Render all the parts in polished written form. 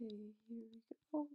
Okay, here we go.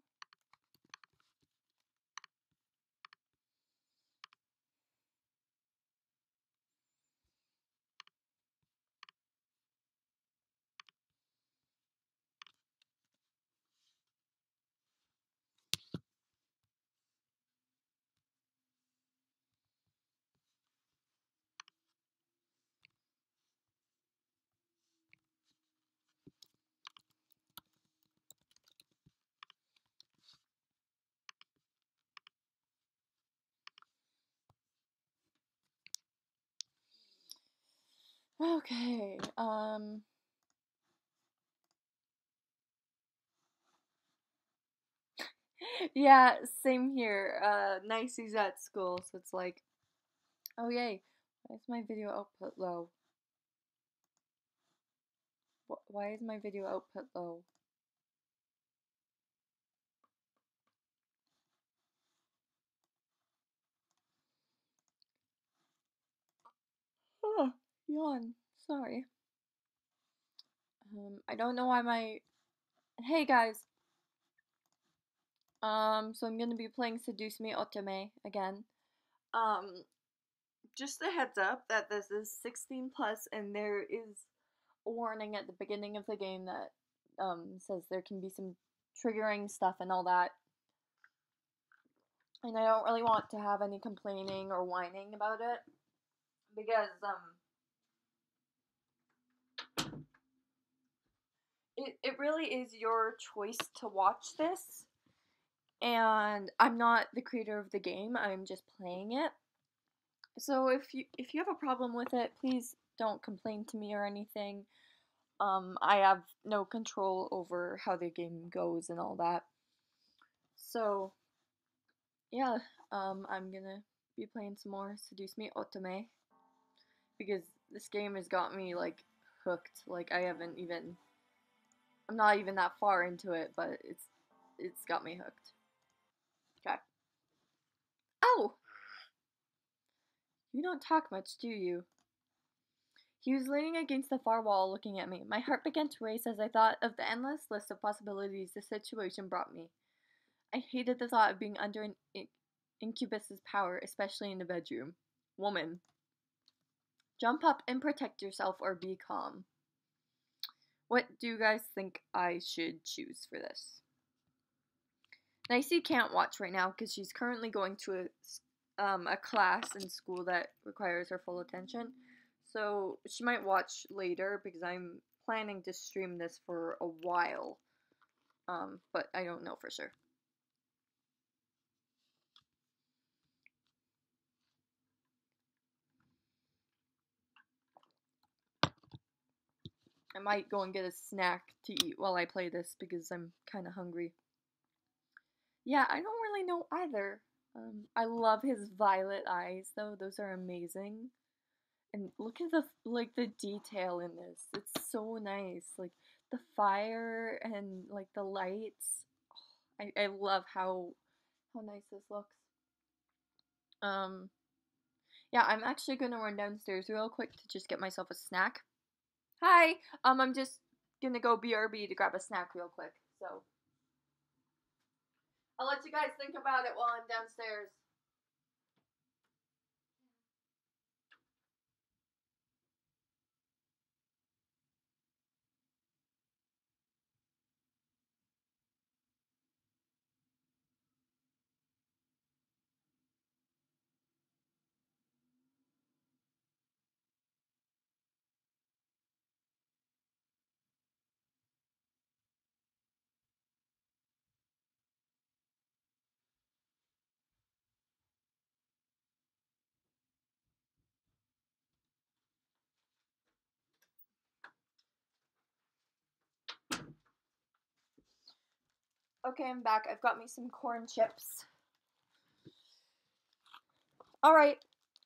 Okay, yeah, same here. Nicey's at school, so it's like, oh yay, why is my video output low? Why is my video output low? Oh, yawn. Sorry. I don't know why my. Hey guys. So I'm gonna be playing Seduce Me Otome again. Um, just a heads up that this is 16 plus, and there is a warning at the beginning of the game that says there can be some triggering stuff and all that. And I don't really want to have any complaining or whining about it because it really is your choice to watch this, and I'm not the creator of the game, I'm just playing it. So if you have a problem with it, please don't complain to me or anything. I have no control over how the game goes and all that. So yeah, I'm gonna be playing some more Seduce Me Otome because this game has got me like hooked. Like I'm not even that far into it, but it's got me hooked. Okay. Oh, you don't talk much, do you? He was leaning against the far wall looking at me. My heart began to race as I thought of the endless list of possibilities the situation brought me. I hated the thought of being under an incubus's power, especially in the bedroom. Woman. Jump up and protect yourself or be calm. What do you guys think I should choose for this? Nicey can't watch right now because she's currently going to a class in school that requires her full attention. So she might watch later because I'm planning to stream this for a while. But I don't know for sure. I might go and get a snack to eat while I play this because I'm kind of hungry. Yeah, I don't really know either. I love his violet eyes though; those are amazing. And look at the detail in this. It's so nice. Like the fire and like the lights. I love how nice this looks. Um, yeah, I'm actually gonna run downstairs real quick to just get myself a snack. Hi. I'm just gonna go BRB to grab a snack real quick. So I'll let you guys think about it while I'm downstairs. Okay, I'm back. I've got me some corn chips. Alright.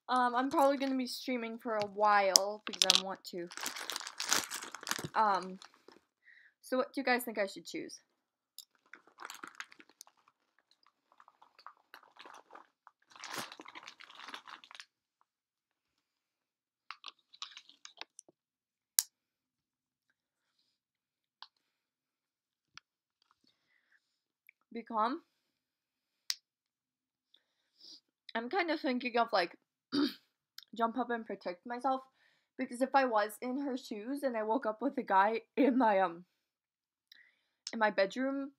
I'm probably gonna be streaming for a while because I want to. So what do you guys think I should choose? Be calm? I'm kind of thinking of like jump up and protect myself, because if I was in her shoes and I woke up with a guy in my bedroom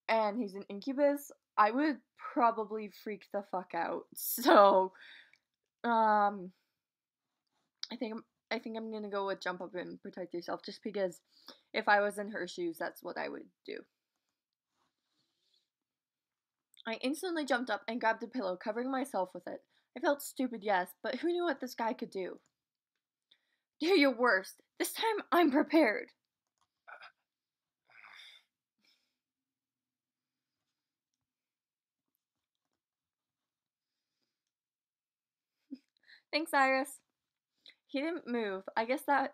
and he's an incubus, I would probably freak the fuck out. So, um, I think I'm gonna go with jump up and protect yourself, just because if I was in her shoes, that's what I would do. I instantly jumped up and grabbed a pillow, covering myself with it. I felt stupid, yes, but who knew what this guy could do? Do your worst. This time I'm prepared. Thanks, Iris. He didn't move. I guess that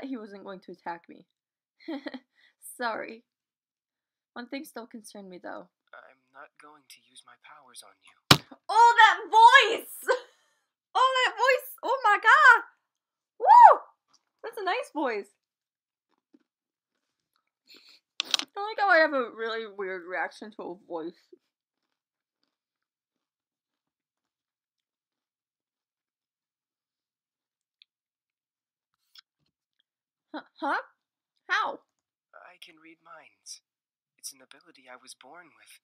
he wasn't going to attack me. Sorry. One thing still concerned me, though. I'm not going to use my powers on you. Oh, that voice! Oh, that voice! Oh my god! Woo! That's a nice voice. I like how I have a really weird reaction to a voice. Huh? How? I can read minds. It's an ability I was born with.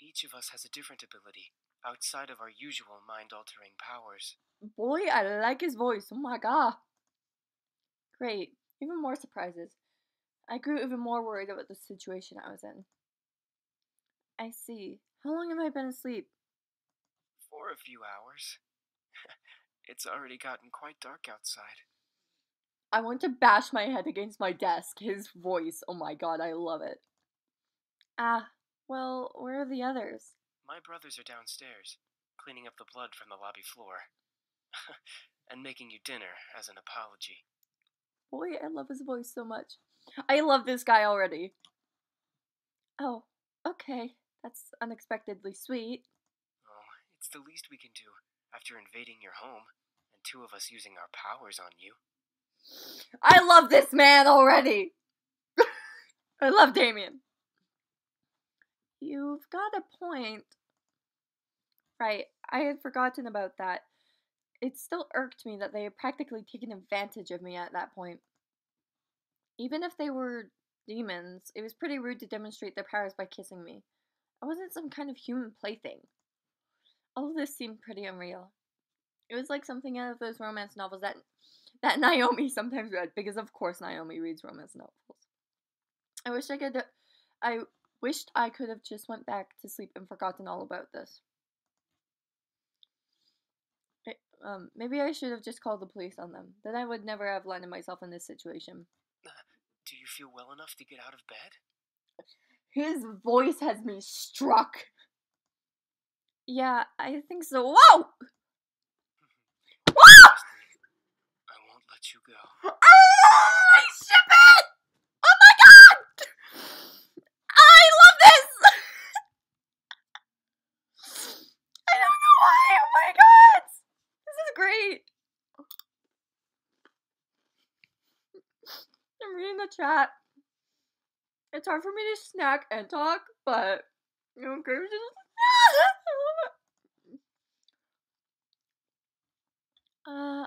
Each of us has a different ability, outside of our usual mind-altering powers. Boy, I like his voice. Oh my god. Great. Even more surprises. I grew even more worried about the situation I was in. I see. How long have I been asleep? For a few hours. It's already gotten quite dark outside. I want to bash my head against my desk. His voice. Oh my god, I love it. Well, where are the others? My brothers are downstairs, cleaning up the blood from the lobby floor. And making you dinner as an apology. Boy, I love his voice so much. I love this guy already. Oh, okay. That's unexpectedly sweet. Oh, it's the least we can do after invading your home and two of us using our powers on you. I love this man already. I love Damien. You've got a point. Right, I had forgotten about that. It still irked me that they had practically taken advantage of me at that point. Even if they were demons, it was pretty rude to demonstrate their powers by kissing me. I wasn't some kind of human plaything. All of this seemed pretty unreal. It was like something out of those romance novels that Naomi sometimes read, because of course Naomi reads romance novels. I wished I could have just went back to sleep and forgotten all about this. Maybe I should have just called the police on them. Then I would never have landed myself in this situation. Do you feel well enough to get out of bed? His voice has me struck. Yeah, I think so. Whoa! Whoa! I won't let you go. Oh, I ship it! Oh my god! I love this! I don't know why. Oh my god! This is great. I'm reading the chat. It's hard for me to snack and talk, but you know, Graves just I love it.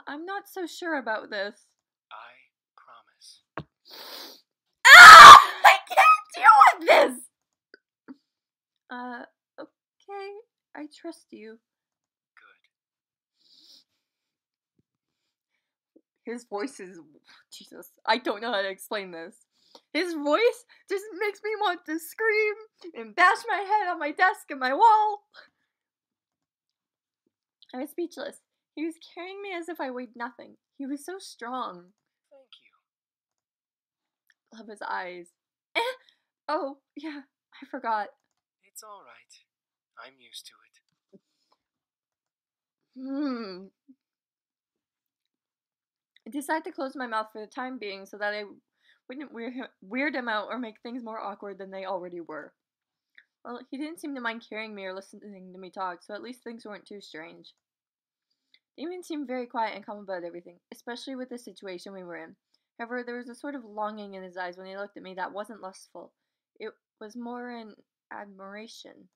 I'm not so sure about this. I promise. Ah! I can't deal with this! Okay. I trust you. Good. His voice is... Jesus. I don't know how to explain this. His voice just makes me want to scream and bash my head on my desk and my wall. I was speechless. He was carrying me as if I weighed nothing. He was so strong. Thank you. Love his eyes. Oh, yeah, I forgot. It's all right. I'm used to it. I decided to close my mouth for the time being so that I wouldn't weird him out or make things more awkward than they already were. Well, he didn't seem to mind carrying me or listening to me talk, so at least things weren't too strange. Damien seemed very quiet and calm about everything, especially with the situation we were in. However, there was a sort of longing in his eyes when he looked at me that wasn't lustful. It was more an admiration.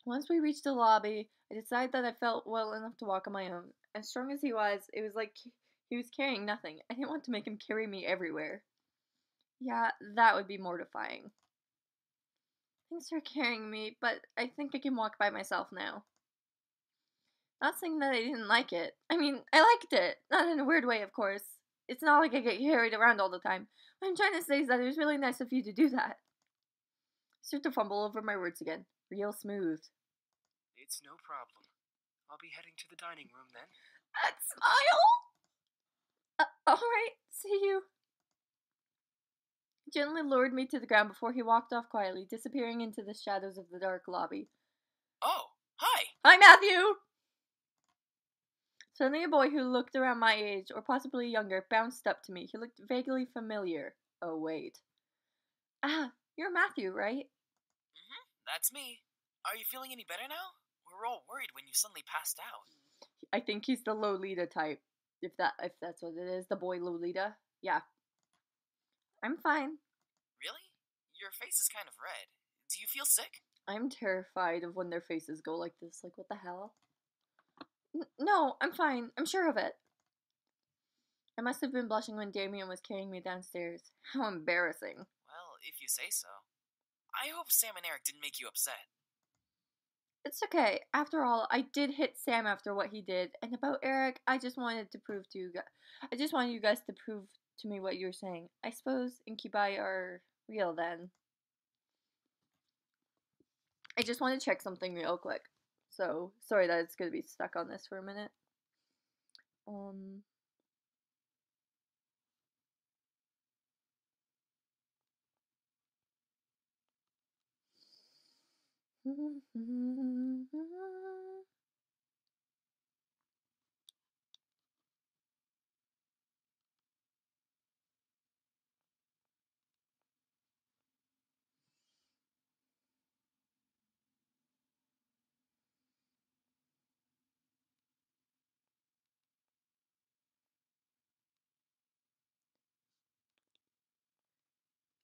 Once we reached the lobby, I decided that I felt well enough to walk on my own. As strong as he was, it was like he was carrying nothing. I didn't want to make him carry me everywhere. Yeah, that would be mortifying. Thanks for carrying me, but I think I can walk by myself now. Not saying that I didn't like it. I mean, I liked it. Not in a weird way, of course. It's not like I get carried around all the time. What I'm trying to say is that it was really nice of you to do that. I start to fumble over my words again. Real smooth. It's no problem. I'll be heading to the dining room then. That smile! Alright, see you. He gently lowered me to the ground before he walked off quietly, disappearing into the shadows of the dark lobby. Oh, hi! Hi, Matthew! Suddenly a boy who looked around my age, or possibly younger, bounced up to me. He looked vaguely familiar. Oh, wait. Ah, you're Matthew, right? That's me. Are you feeling any better now? We were all worried when you suddenly passed out. I think he's the Lolita type. If that's what it is, the boy Lolita. Yeah. I'm fine. Really? Your face is kind of red. Do you feel sick? I'm terrified of when their faces go like this. Like, what the hell? No, I'm fine. I'm sure of it. I must have been blushing when Damien was carrying me downstairs. How embarrassing. Well, if you say so. I hope Sam and Eric didn't make you upset. It's okay. After all, I did hit Sam after what he did. And about Eric, I just wanted you guys to prove to me what you were saying. I suppose incubi are real then. I just want to check something real quick. So, sorry that it's going to be stuck on this for a minute.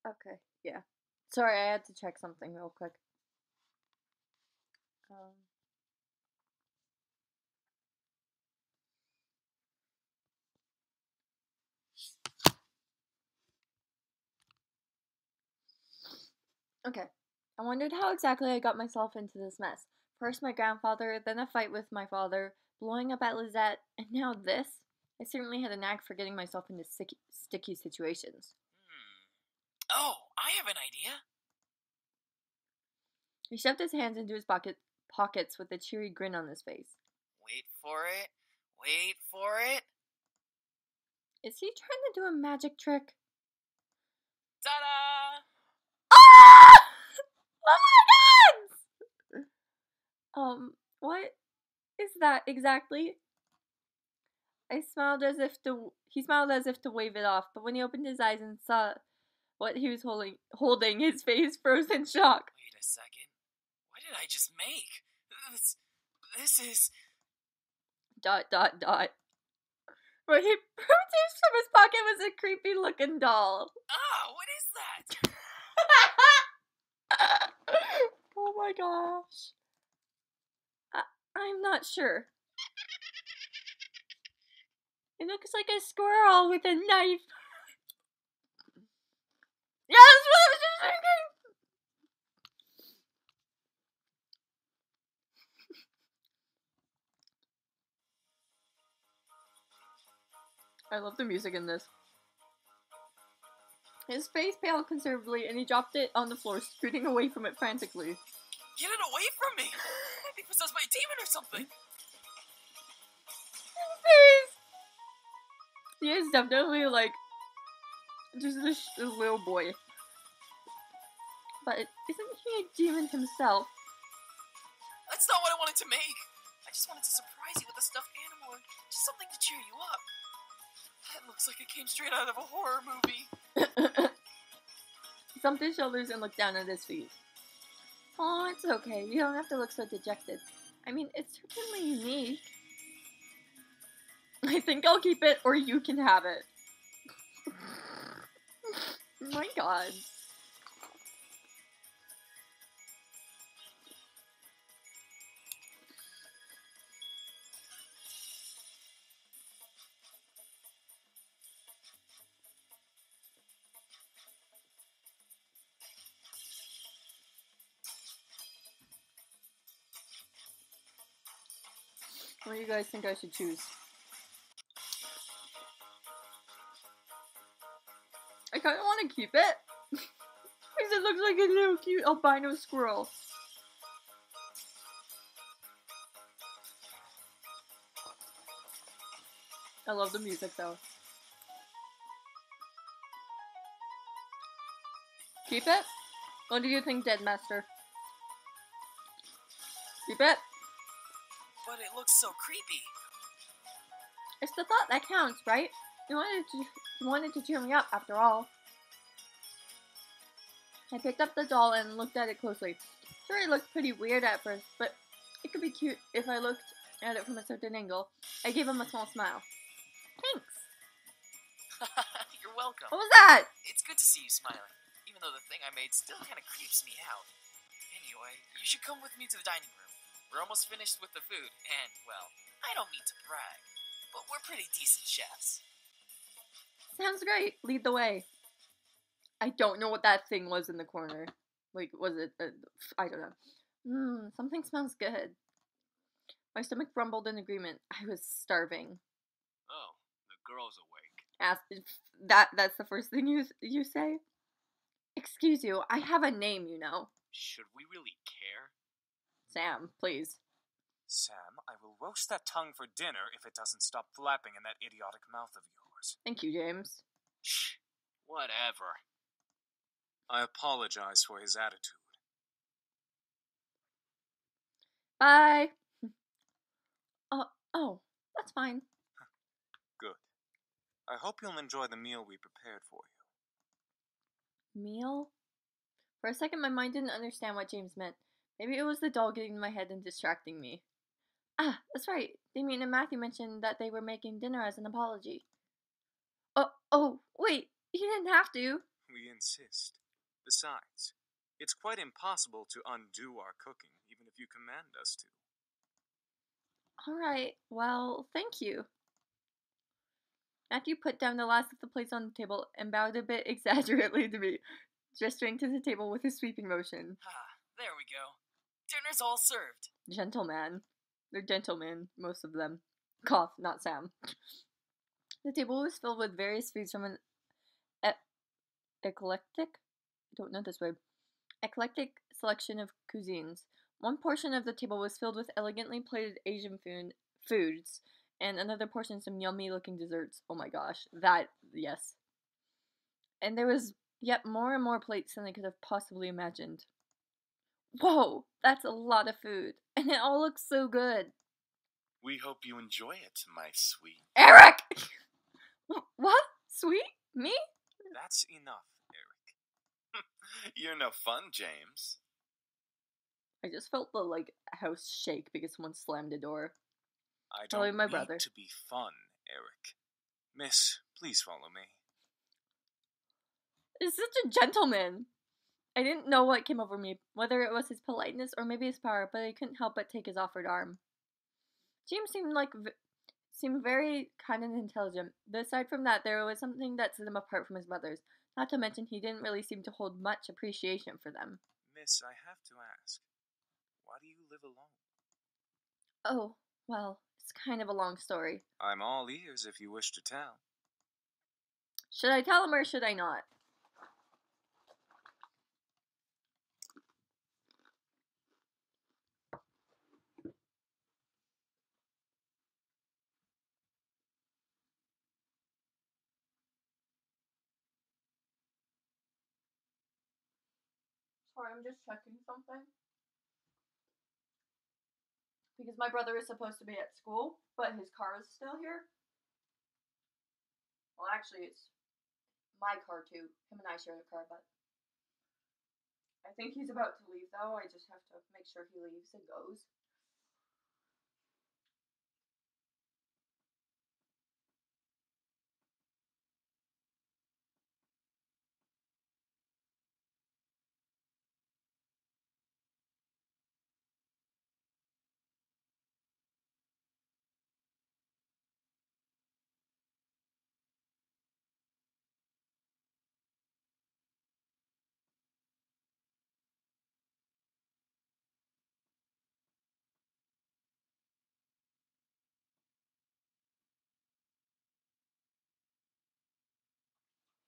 Okay, yeah. Sorry, I had to check something real quick. Okay. I wondered how exactly I got myself into this mess. First my grandfather, then a fight with my father, blowing up at Lizette, and now this? I certainly had a knack for getting myself into sticky situations. Oh, I have an idea. He shoved his hands into his pockets with a cheery grin on his face. Wait for it. Wait for it. Is he trying to do a magic trick? Ta-da! Ah! Oh my god! What is that exactly? He smiled as if to wave it off, but when he opened his eyes and saw what he was holding, his face froze in shock. Wait a second. What did I just make? This is... ... What he produced from his pocket was a creepy looking doll. Ah, what is that? Oh my gosh. I'm not sure. It looks like a squirrel with a knife. Yeah, that's what I was just thinking. I love the music in this. His face paled considerably, and he dropped it on the floor, scooting away from it frantically. Get it away from me! I think possessed by a demon or something! His face! He is definitely, like, just this little boy. But isn't he a demon himself? That's not what I wanted to make! I just wanted to surprise you with a stuffed animal, just something to cheer you up. That looks like it came straight out of a horror movie. He thumped his shoulders and looked down at his feet. Oh, it's okay. You don't have to look so dejected. I mean, it's certainly unique. I think I'll keep it, or you can have it. Oh my god. What do you guys think I should choose? I kind of want to keep it. Because it looks like a little cute albino squirrel. I love the music though. Keep it? What do you think, Dead Master? Keep it? But it looks so creepy. It's the thought that counts, right? You wanted to cheer me up, after all. I picked up the doll and looked at it closely. Sure, it looked pretty weird at first, but it could be cute if I looked at it from a certain angle. I gave him a small smile. Thanks. You're welcome. What was that? It's good to see you smiling, even though the thing I made still kind of creeps me out. Anyway, you should come with me to the dining room. We're almost finished with the food, and, well, I don't mean to brag, but we're pretty decent chefs. Sounds great. Lead the way. I don't know what that thing was in the corner. Like, was it? I don't know. Something smells good. My stomach rumbled in agreement. I was starving. Oh, the girl's awake. That's the first thing you say? Excuse you, I have a name, you know. Should we really care? Sam, please. Sam, I will roast that tongue for dinner if it doesn't stop flapping in that idiotic mouth of yours. Thank you, James. Shh. Whatever. I apologize for his attitude. Bye. Oh, that's fine. Good. I hope you'll enjoy the meal we prepared for you. Meal? For a second, my mind didn't understand what James meant. Maybe it was the doll getting in my head and distracting me. Ah, that's right. Damien and Matthew mentioned that they were making dinner as an apology. Oh, wait. You didn't have to. We insist. Besides, it's quite impossible to undo our cooking, even if you command us to. Alright, well, thank you. Matthew put down the last of the plates on the table and bowed a bit exaggeratedly to me, gesturing to the table with a sweeping motion. There we go. Dinner's all served. Gentleman. They're gentlemen, most of them. Cough, not Sam. The table was filled with various foods from an eclectic selection of cuisines. One portion of the table was filled with elegantly plated Asian foods, and another portion some yummy-looking desserts. Oh my gosh, yes. And there was yet more and more plates than I could have possibly imagined. Whoa, that's a lot of food, and it all looks so good. We hope you enjoy it, my sweet. Eric! What? Sweet? Me? That's enough, Eric. You're no fun, James. I just felt the, house shake because someone slammed the door. I Probably don't my need brother. to be fun, Eric. Miss, please follow me. He's such a gentleman. I didn't know what came over me, whether it was his politeness or maybe his power, but I couldn't help but take his offered arm. James seemed very kind and intelligent, but aside from that, there was something that set him apart from his brothers. Not to mention, he didn't really seem to hold much appreciation for them. Miss, I have to ask, why do you live alone? Oh, well, it's kind of a long story. I'm all ears if you wish to tell. Should I tell him or should I not? Sorry, I'm just checking something. Because my brother is supposed to be at school, but his car is still here. Well, actually, it's my car too. Him and I share the car, but I think he's about to leave though. I just have to make sure he leaves and goes.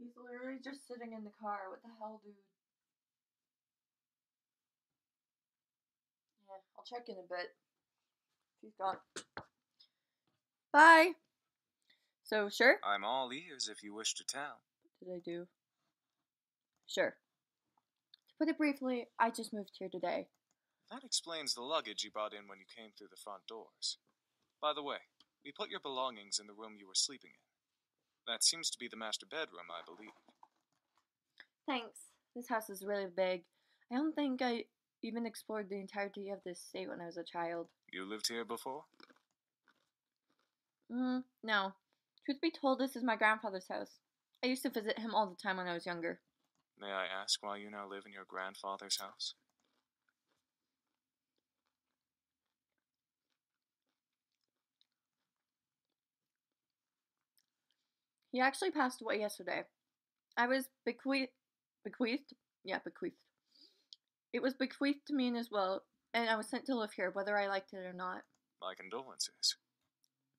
He's literally just sitting in the car. What the hell, dude? Yeah, I'll check in a bit. He's gone. Bye! So, sure? I'm all ears if you wish to tell. What did I do? Sure. To put it briefly, I just moved here today. That explains the luggage you brought in when you came through the front doors. By the way, we put your belongings in the room you were sleeping in. That seems to be the master bedroom, I believe. Thanks. This house is really big. I don't think I even explored the entirety of this state when I was a child. You lived here before? No. Truth be told, this is my grandfather's house. I used to visit him all the time when I was younger. May I ask why you now live in your grandfather's house? He actually passed away yesterday. I was bequeathed? Yeah, bequeathed. It was bequeathed to me in his will, and I was sent to live here, whether I liked it or not. My condolences.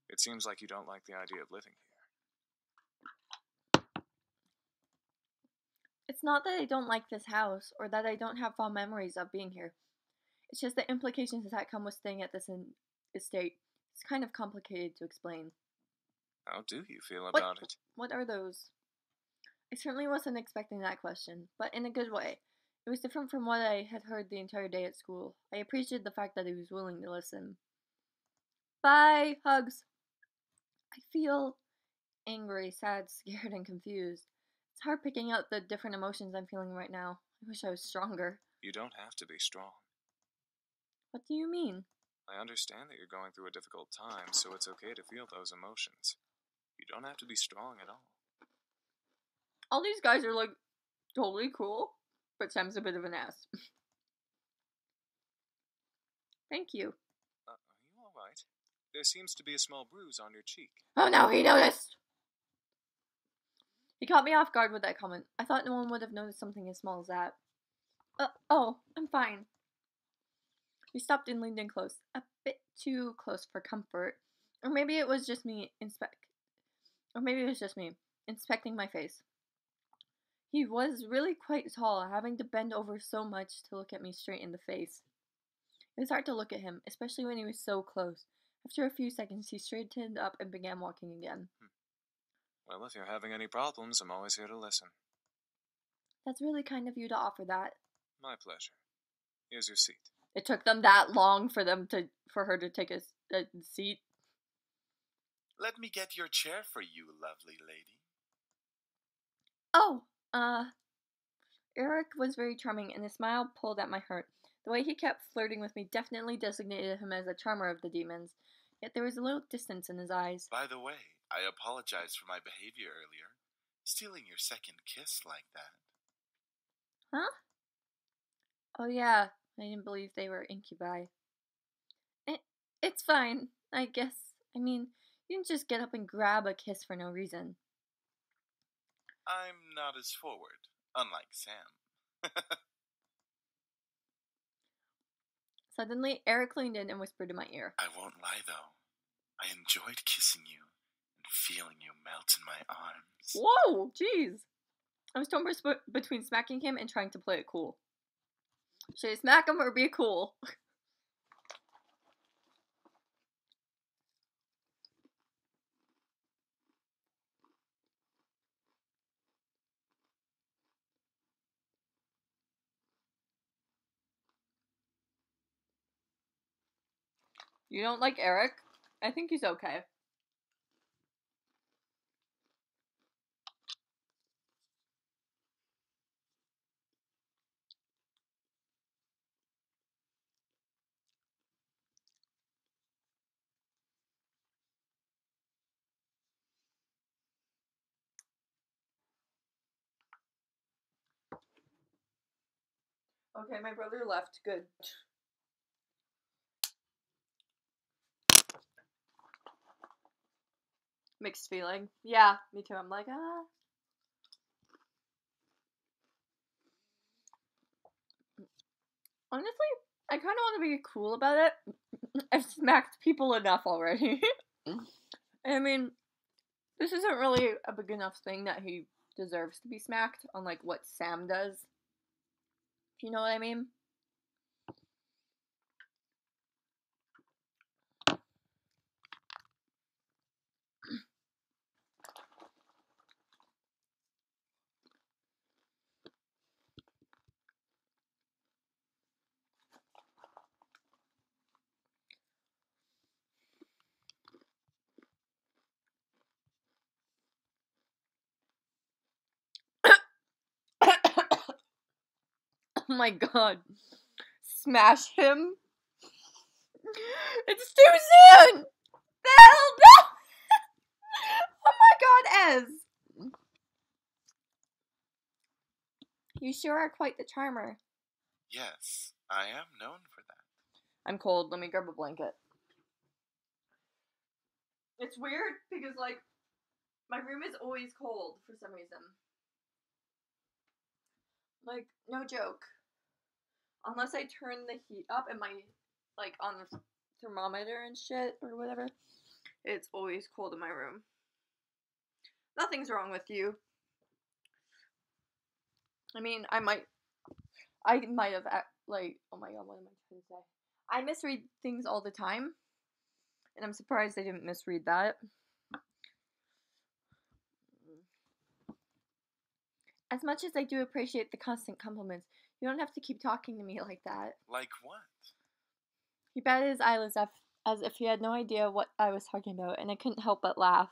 It seems like you don't like the idea of living here. It's not that I don't like this house, or that I don't have fond memories of being here. It's just the implications that come with staying at this estate. It's kind of complicated to explain. How do you feel about it? What are those? I certainly wasn't expecting that question, but in a good way. It was different from what I had heard the entire day at school. I appreciated the fact that he was willing to listen. Bye! Hugs! I feel angry, sad, scared, and confused. It's hard picking out the different emotions I'm feeling right now. I wish I was stronger. You don't have to be strong. What do you mean? I understand that you're going through a difficult time, so it's okay to feel those emotions. You don't have to be strong at all. All these guys are like totally cool, but Sam's a bit of an ass. Thank you. Are you alright? There seems to be a small bruise on your cheek. Oh no, he noticed! He caught me off guard with that comment. I thought no one would have noticed something as small as that. Oh, I'm fine. We stopped and leaned in close. A bit too close for comfort. Or maybe it was just me inspecting my face. He was really quite tall, having to bend over so much to look at me straight in the face. It was hard to look at him, especially when he was so close. After a few seconds, he straightened up and began walking again. Well, if you're having any problems, I'm always here to listen. That's really kind of you to offer that. My pleasure. Here's your seat. It took them that long for her to take a seat. Let me get your chair for you, lovely lady. Oh, Eric was very charming, and his smile pulled at my heart. The way he kept flirting with me definitely designated him as a charmer of the demons, yet there was a little distance in his eyes. By the way, I apologize for my behavior earlier. Stealing your second kiss like that. Huh? Oh yeah, I didn't believe they were incubi. It's fine, I guess. I mean, you didn't just get up and grab a kiss for no reason. I'm not as forward, unlike Sam. Suddenly, Eric leaned in and whispered in my ear. I won't lie, though. I enjoyed kissing you and feeling you melt in my arms. Whoa, jeez. I was torn between smacking him and trying to play it cool. Should I smack him or be cool? You don't like Eric? I think he's okay. Okay, my brother left. Good. Mixed feeling. Yeah, me too. I'm like, Honestly, I kind of want to be cool about it. I've smacked people enough already. I mean, this isn't really a big enough thing that he deserves to be smacked, unlike what Sam does. If you know what I mean? Oh my god. Smash him? It's too soon! The hell no! Oh my god, Ez! You sure are quite the charmer. Yes, I am known for that. I'm cold. Let me grab a blanket. It's weird because, like, my room is always cold for some reason. Like, no joke. Unless I turn the heat up and my, like, on the thermometer and shit or whatever, it's always cold in my room. Nothing's wrong with you. I mean, I might have, like, oh my god, what am I trying to say? I misread things all the time, and I'm surprised I didn't misread that. As much as I do appreciate the constant compliments, you don't have to keep talking to me like that. Like what? He batted his eyelids as if he had no idea what I was talking about, and I couldn't help but laugh.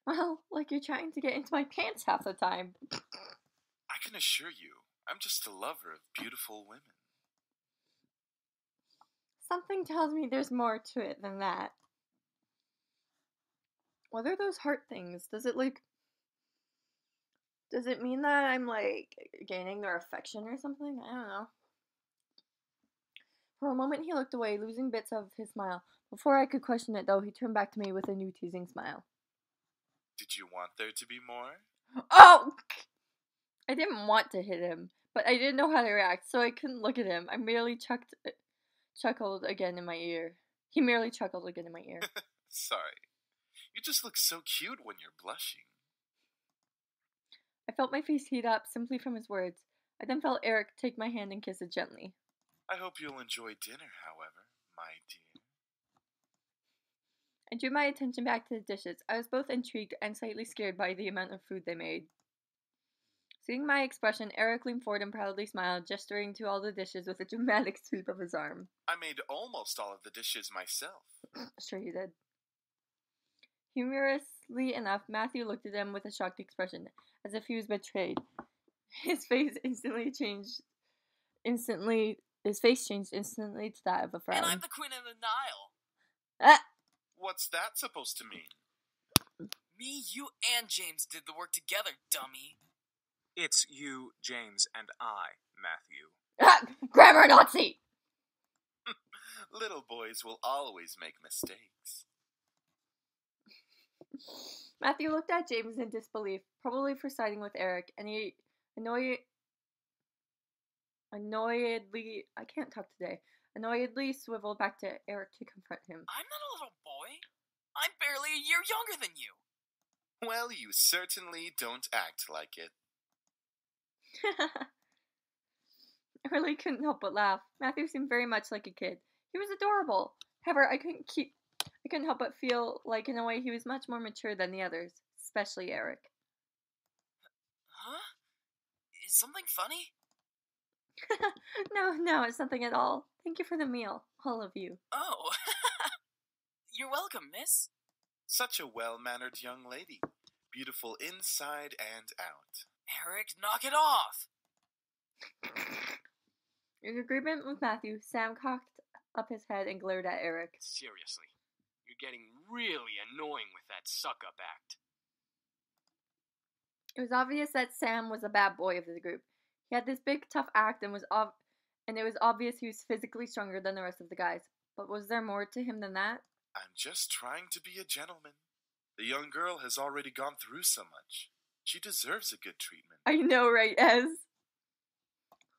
Well, like you're trying to get into my pants half the time. I can assure you, I'm just a lover of beautiful women. Something tells me there's more to it than that. What are those heart things? Does it mean that I'm, like, gaining their affection or something? I don't know. For a moment he looked away, losing bits of his smile. Before I could question it, though, he turned back to me with a new teasing smile. Did you want there to be more? Oh! I didn't want to hit him, but I didn't know how to react, so I couldn't look at him. I merely chuckled again in my ear. He merely chuckled again in my ear. Sorry. You just look so cute when you're blushing. I felt my face heat up simply from his words. I then felt Eric take my hand and kiss it gently. I hope you'll enjoy dinner, however, my dear. I drew my attention back to the dishes. I was both intrigued and slightly scared by the amount of food they made. Seeing my expression, Eric leaned forward and proudly smiled, gesturing to all the dishes with a dramatic sweep of his arm. I made almost all of the dishes myself. Sure you did. Humorously enough, Matthew looked at him with a shocked expression, as if he was betrayed. His face changed instantly to that of a frown. And I'm the queen of the Nile. Ah! What's that supposed to mean? Me, you, and James did the work together, dummy. It's you, James, and I, Matthew. Ah! Grammar Nazi! Little boys will always make mistakes. Matthew looked at James in disbelief, probably for siding with Eric, and he annoyedly swiveled back to Eric to confront him. I'm not a little boy. I'm barely a year younger than you. Well, you certainly don't act like it. I really couldn't help but laugh. Matthew seemed very much like a kid. He was adorable. However, I couldn't help but feel like, in a way, he was much more mature than the others, especially Eric. Huh? Is something funny? No, it's nothing at all. Thank you for the meal, all of you. Oh. You're welcome, miss. Such a well-mannered young lady. Beautiful inside and out. Eric, knock it off! In agreement with Matthew, Sam cocked up his head and glared at Eric. Seriously, you're getting really annoying with that suck-up act. It was obvious that Sam was a bad boy of the group. He had this big, tough act, and it was obvious he was physically stronger than the rest of the guys. But was there more to him than that? I'm just trying to be a gentleman. The young girl has already gone through so much. She deserves a good treatment. I know, right, Ez?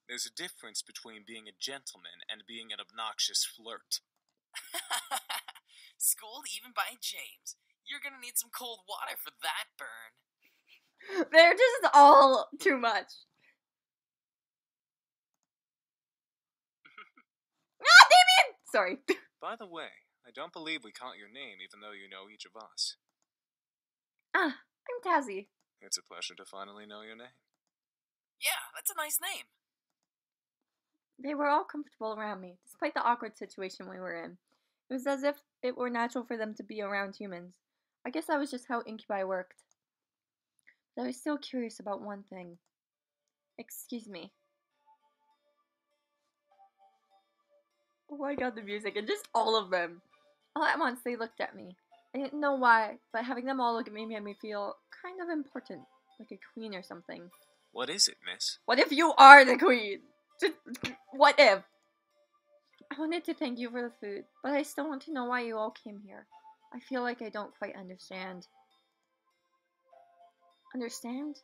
There's a difference between being a gentleman and being an obnoxious flirt. Schooled even by James. You're gonna need some cold water for that burn. They're just all too much. Ah, Damien! Sorry. By the way, I don't believe we caught your name even though you know each of us. Ah, I'm Tazzy. It's a pleasure to finally know your name. Yeah, that's a nice name. They were all comfortable around me, despite the awkward situation we were in. It was as if it were natural for them to be around humans. I guess that was just how incubi worked. But I was still curious about one thing. Excuse me. Oh my god, the music, and just all of them. All at once, they looked at me. I didn't know why, but having them all look at me made me feel kind of important, like a queen or something. What is it, miss? What if you are the queen? Just, what if? I wanted to thank you for the food, but I still want to know why you all came here. I feel like I don't quite understand. Understand?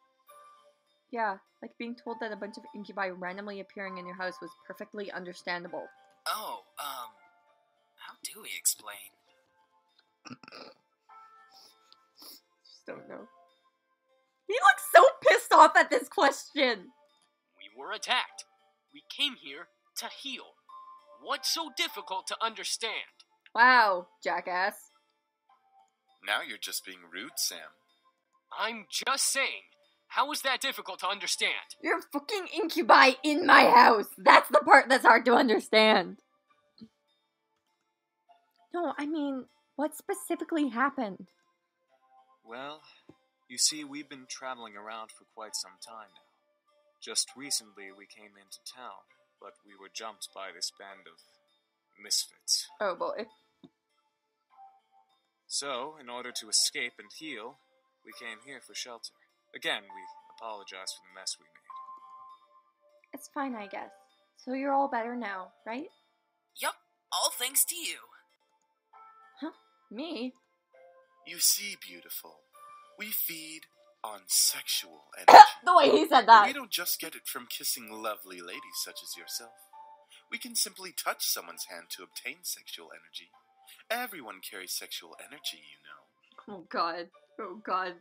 Yeah, like being told that a bunch of incubi randomly appearing in your house was perfectly understandable. Oh, how do we explain? Just don't know. He looks so pissed off at this question! We were attacked. We came here to heal. What's so difficult to understand? Wow, jackass. Now you're just being rude, Sam. I'm just saying, how is that difficult to understand? You're fucking incubi in my house! That's the part that's hard to understand. No, I mean, what specifically happened? Well, you see, we've been traveling around for quite some time now. Just recently we came into town, but we were jumped by this band of misfits. Oh boy. So, in order to escape and heal, we came here for shelter. Again, we apologize for the mess we made. It's fine, I guess. So you're all better now, right? Yup, all thanks to you. Huh? Me? You see, beautiful, we feed on sexual energy. The way he said And that. we don't just get it from kissing lovely ladies such as yourself. We can simply touch someone's hand to obtain sexual energy. Everyone carries sexual energy, you know. Oh god. Oh god.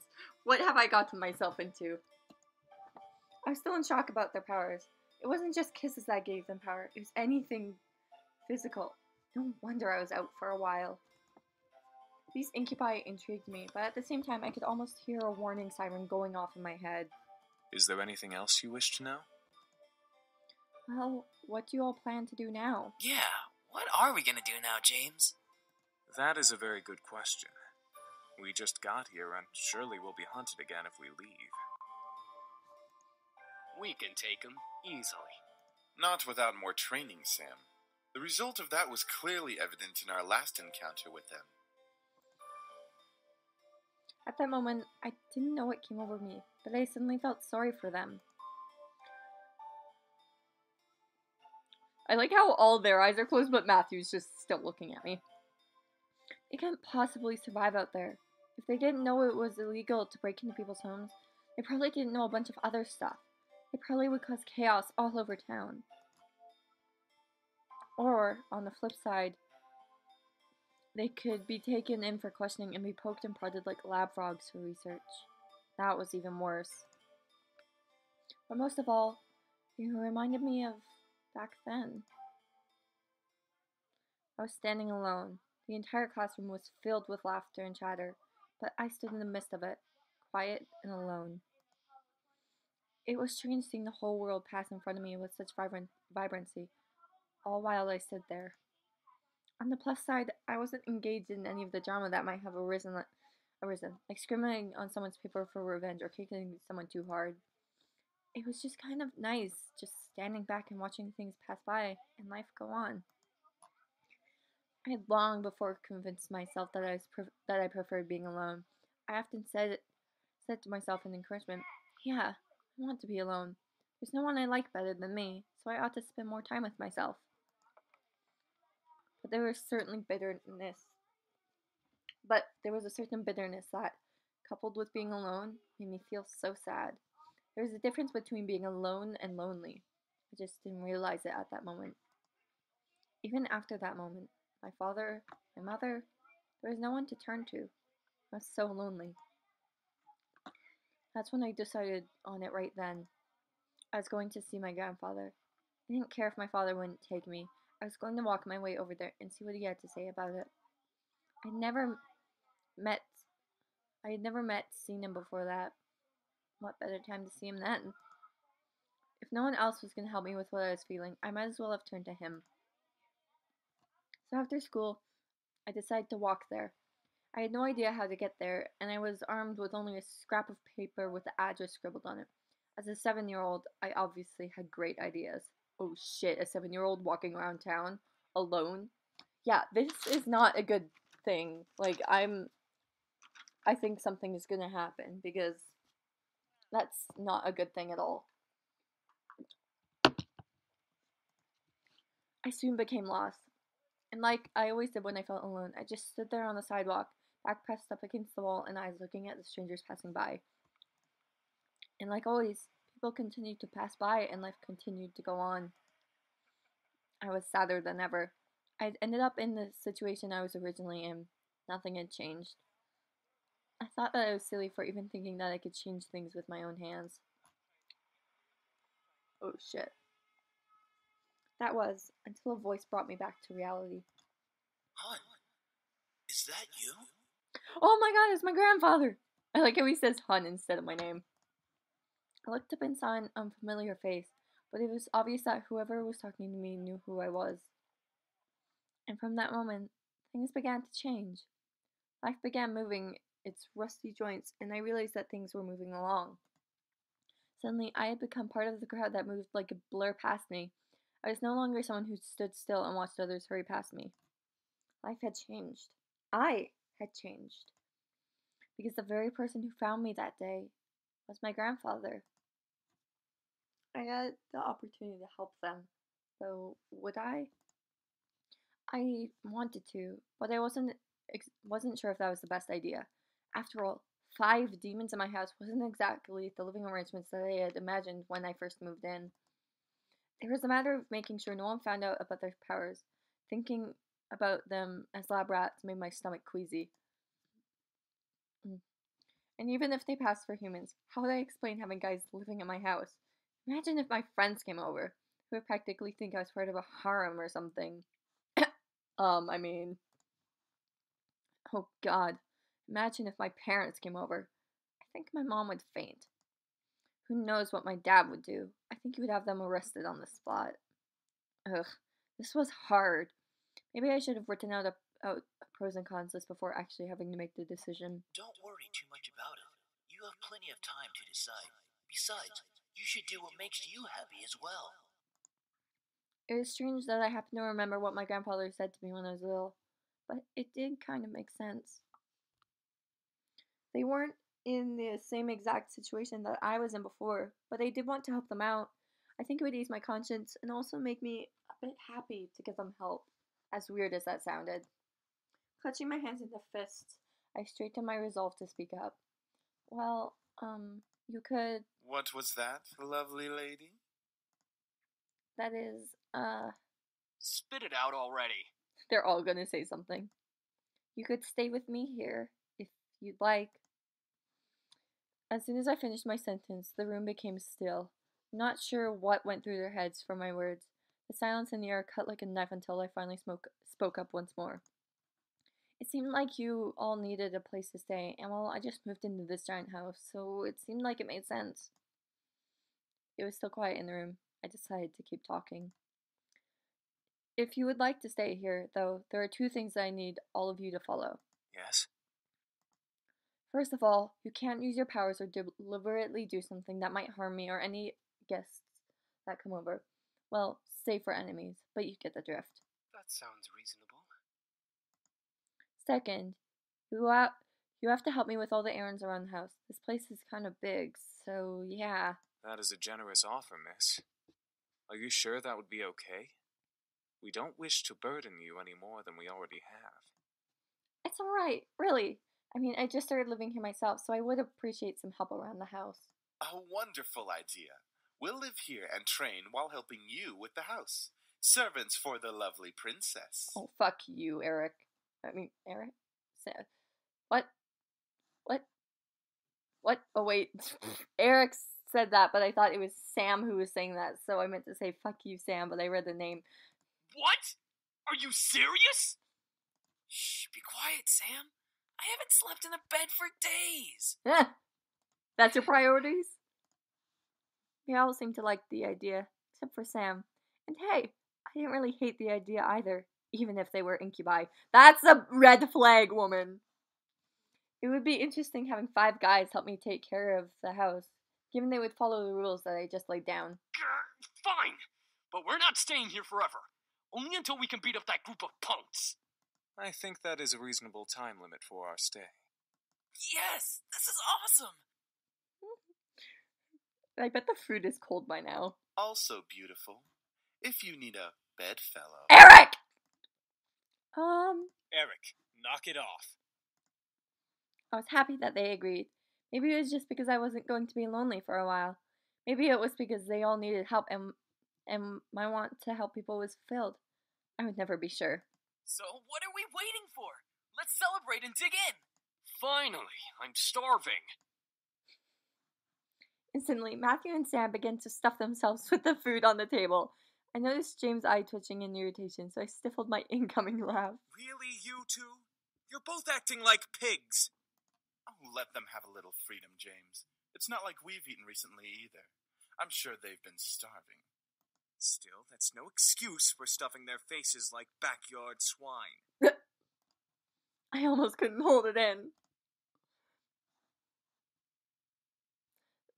What have I gotten myself into? I was still in shock about their powers. It wasn't just kisses that gave them power. It was anything physical. No wonder I was out for a while. These incubi intrigued me, but at the same time I could almost hear a warning siren going off in my head. Is there anything else you wish to know? Well, what do you all plan to do now? Yeah, what are we gonna do now, James? That is a very good question. We just got here and surely we'll be hunted again if we leave. We can take him easily. Not without more training, Sam. The result of that was clearly evident in our last encounter with them. At that moment, I didn't know what came over me, but I suddenly felt sorry for them. I like how all their eyes are closed, but Matthew's just still looking at me. They can't possibly survive out there. If they didn't know it was illegal to break into people's homes, they probably didn't know a bunch of other stuff. They probably would cause chaos all over town. Or, on the flip side, they could be taken in for questioning and be poked and prodded like lab frogs for research. That was even worse. But most of all, they reminded me of back then. I was standing alone. The entire classroom was filled with laughter and chatter, but I stood in the midst of it, quiet and alone. It was strange seeing the whole world pass in front of me with such vibrancy, all while I stood there. On the plus side, I wasn't engaged in any of the drama that might have arisen, like scrimmaging on someone's paper for revenge or kicking someone too hard. It was just kind of nice, just standing back and watching things pass by and life go on. I had long before convinced myself that I preferred being alone. I often said to myself in encouragement, yeah, I want to be alone. There's no one I like better than me, so I ought to spend more time with myself. But there was certainly bitterness. But there was a certain bitterness that, coupled with being alone, made me feel so sad. There was a difference between being alone and lonely. I just didn't realize it at that moment. Even after that moment, my father, my mother. There was no one to turn to. I was so lonely. That's when I decided on it right then. I was going to see my grandfather. I didn't care if my father wouldn't take me. I was going to walk my way over there and see what he had to say about it. I'd never met I had never seen him before that. What better time to see him then? If no one else was going to help me with what I was feeling, I might as well have turned to him. So after school, I decided to walk there. I had no idea how to get there, and I was armed with only a scrap of paper with the address scribbled on it. As a 7-year-old, I obviously had great ideas. Oh shit, a 7-year-old walking around town alone? Yeah, this is not a good thing. Like, I think something is gonna happen because that's not a good thing at all. I soon became lost. And like I always did when I felt alone, I just stood there on the sidewalk, back pressed up against the wall and eyes looking at the strangers passing by. And like always, people continued to pass by and life continued to go on. I was sadder than ever. I'd ended up in the situation I was originally in. Nothing had changed. I thought that I was silly for even thinking that I could change things with my own hands. Oh shit. That was until a voice brought me back to reality. Hun, is that you? Oh my god, it's my grandfather! I like how he says hun instead of my name. I looked up and saw an unfamiliar face, but it was obvious that whoever was talking to me knew who I was. And from that moment, things began to change. Life began moving its rusty joints, and I realized that things were moving along. Suddenly, I had become part of the crowd that moved like a blur past me. I was no longer someone who stood still and watched others hurry past me. Life had changed. I had changed. Because the very person who found me that day was my grandfather. I had the opportunity to help them, though would I? I wanted to, but I wasn't sure if that was the best idea. After all, 5 demons in my house wasn't exactly the living arrangements that I had imagined when I first moved in. It was a matter of making sure no one found out about their powers. Thinking about them as lab rats made my stomach queasy. And even if they passed for humans, how would I explain having guys living in my house? Imagine if my friends came over, who would practically think I was part of a harem or something. I mean, oh god. Imagine if my parents came over. I think my mom would faint. Who knows what my dad would do? I think he would have them arrested on the spot. Ugh, this was hard. Maybe I should have written out a pros and cons list before actually having to make the decision. Don't worry too much about it. You have plenty of time to decide. Besides, you should do what makes you happy as well. It was strange that I happened to remember what my grandfather said to me when I was little, but it did kind of make sense. They weren't in the same exact situation that I was in before, but I did want to help them out. I think it would ease my conscience and also make me a bit happy to give them help, as weird as that sounded. Clutching my hands into fists, I straightened my resolve to speak up. Well, you could. What was that, lovely lady? That is, Spit it out already. they're all gonna say something. You could stay with me here, if you'd like. As soon as I finished my sentence, the room became still. I'm not sure what went through their heads for my words. The silence in the air cut like a knife until I finally spoke up once more. It seemed like you all needed a place to stay, and well, I just moved into this giant house, so it seemed like it made sense. It was still quiet in the room. I decided to keep talking. If you would like to stay here, though, there are 2 things that I need all of you to follow. Yes? First of all, you can't use your powers or deliberately do something that might harm me or any guests that come over. Well, save for enemies, but you get the drift. That sounds reasonable. Second, you have to help me with all the errands around the house. This place is kind of big, so yeah. That is a generous offer, miss. Are you sure that would be okay? We don't wish to burden you any more than we already have. It's alright, really. I mean, I just started living here myself, so I would appreciate some help around the house. A wonderful idea. We'll live here and train while helping you with the house. Servants for the lovely princess. Oh, fuck you, Eric. I mean, Eric? What? What? What? Oh, wait. Eric said that, but I thought it was Sam who was saying that, so I meant to say fuck you, Sam, but I read the name. What? Are you serious? Shh, be quiet, Sam. I haven't slept in a bed for days. That's your priorities? We all seem to like the idea, except for Sam. And hey, I didn't really hate the idea either, even if they were incubi. That's a red flag, woman! It would be interesting having 5 guys help me take care of the house, given they would follow the rules that I just laid down. Fine, but we're not staying here forever. Only until we can beat up that group of punks. I think that is a reasonable time limit for our stay. Yes, this is awesome. I bet the fruit is cold by now. Also beautiful. If you need a bedfellow. Eric! Eric, knock it off. I was happy that they agreed. Maybe it was just because I wasn't going to be lonely for a while. Maybe it was because they all needed help and my want to help people was fulfilled. I would never be sure. So what are we waiting for? Let's celebrate and dig in. Finally, I'm starving. Instantly, Matthew and Sam began to stuff themselves with the food on the table. I noticed James' eye twitching in irritation, so I stifled my incoming laugh. Really, you two? You're both acting like pigs. Oh, let them have a little freedom, James. It's not like we've eaten recently either. I'm sure they've been starving. Still, that's no excuse for stuffing their faces like backyard swine. I almost couldn't hold it in.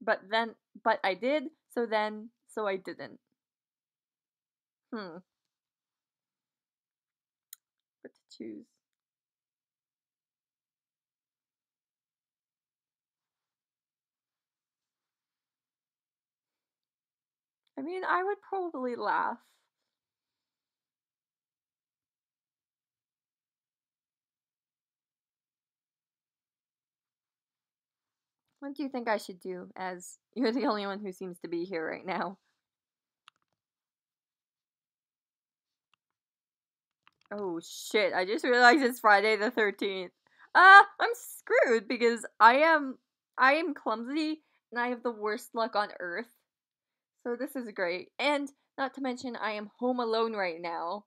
But I did, so I didn't. What to choose? I mean, I would probably laugh. What do you think I should do, as you're the only one who seems to be here right now? Oh shit, I just realized it's Friday the 13th. I'm screwed because I am clumsy and I have the worst luck on earth. So this is great. And not to mention I am home alone right now.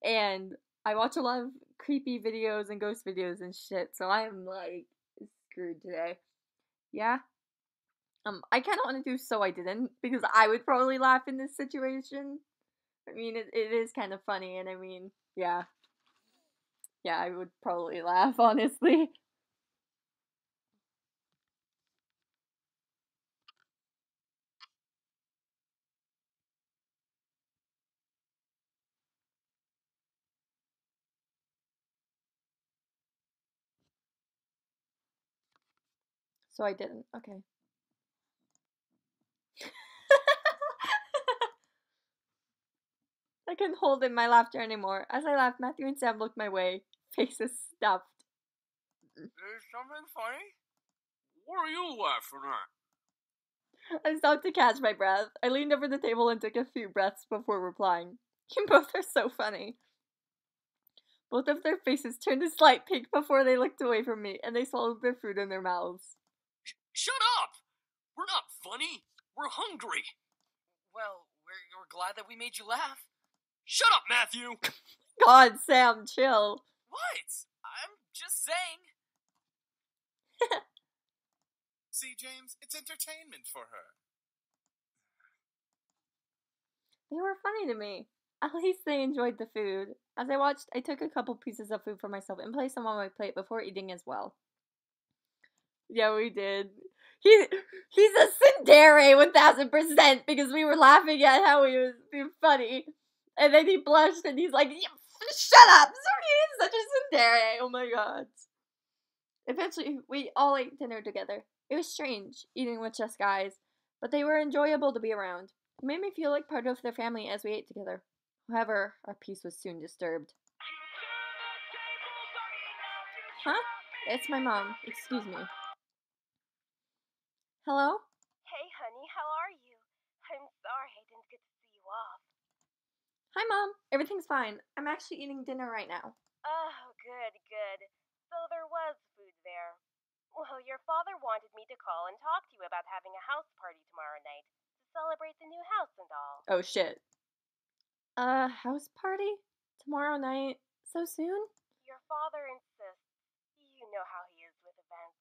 And I watch a lot of creepy videos and ghost videos and shit, so I'm like screwed today. Yeah. I kinda wanna do so I didn't, because I would probably laugh in this situation. I mean, it is kind of funny, and I mean, yeah. Yeah, I would probably laugh, honestly. So I didn't. Okay. I couldn't hold in my laughter anymore. As I laughed, Matthew and Sam looked my way, faces stuffed. Is something funny? What are you laughing at? I stopped to catch my breath. I leaned over the table and took a few breaths before replying. You both are so funny. Both of their faces turned a slight pink before they looked away from me, and they swallowed their food in their mouths. Shut up! We're not funny. We're hungry. Well, we're glad that we made you laugh. Shut up, Matthew! God, Sam, chill. What? I'm just saying. See, James, it's entertainment for her. They were funny to me. At least they enjoyed the food. As I watched, I took a couple pieces of food for myself and placed them on my plate before eating as well. Yeah, we did. He's a tsundere 1000% because we were laughing at how he was being funny. And then he blushed and he's like, shut up! He is such a tsundere! Oh my god. Eventually, we all ate dinner together. It was strange, eating with just guys, but they were enjoyable to be around. It made me feel like part of their family as we ate together. However, our peace was soon disturbed. Huh? It's my mom. Excuse me. Hello? Hey, honey, how are you? I'm sorry I didn't get to see you off. Hi, Mom. Everything's fine. I'm actually eating dinner right now. Oh, good, good. So there was food there. Well, your father wanted me to call and talk to you about having a house party tomorrow night to celebrate the new house and all. Oh, shit. House party? Tomorrow night? So soon? Your father insists. You know how he is with events.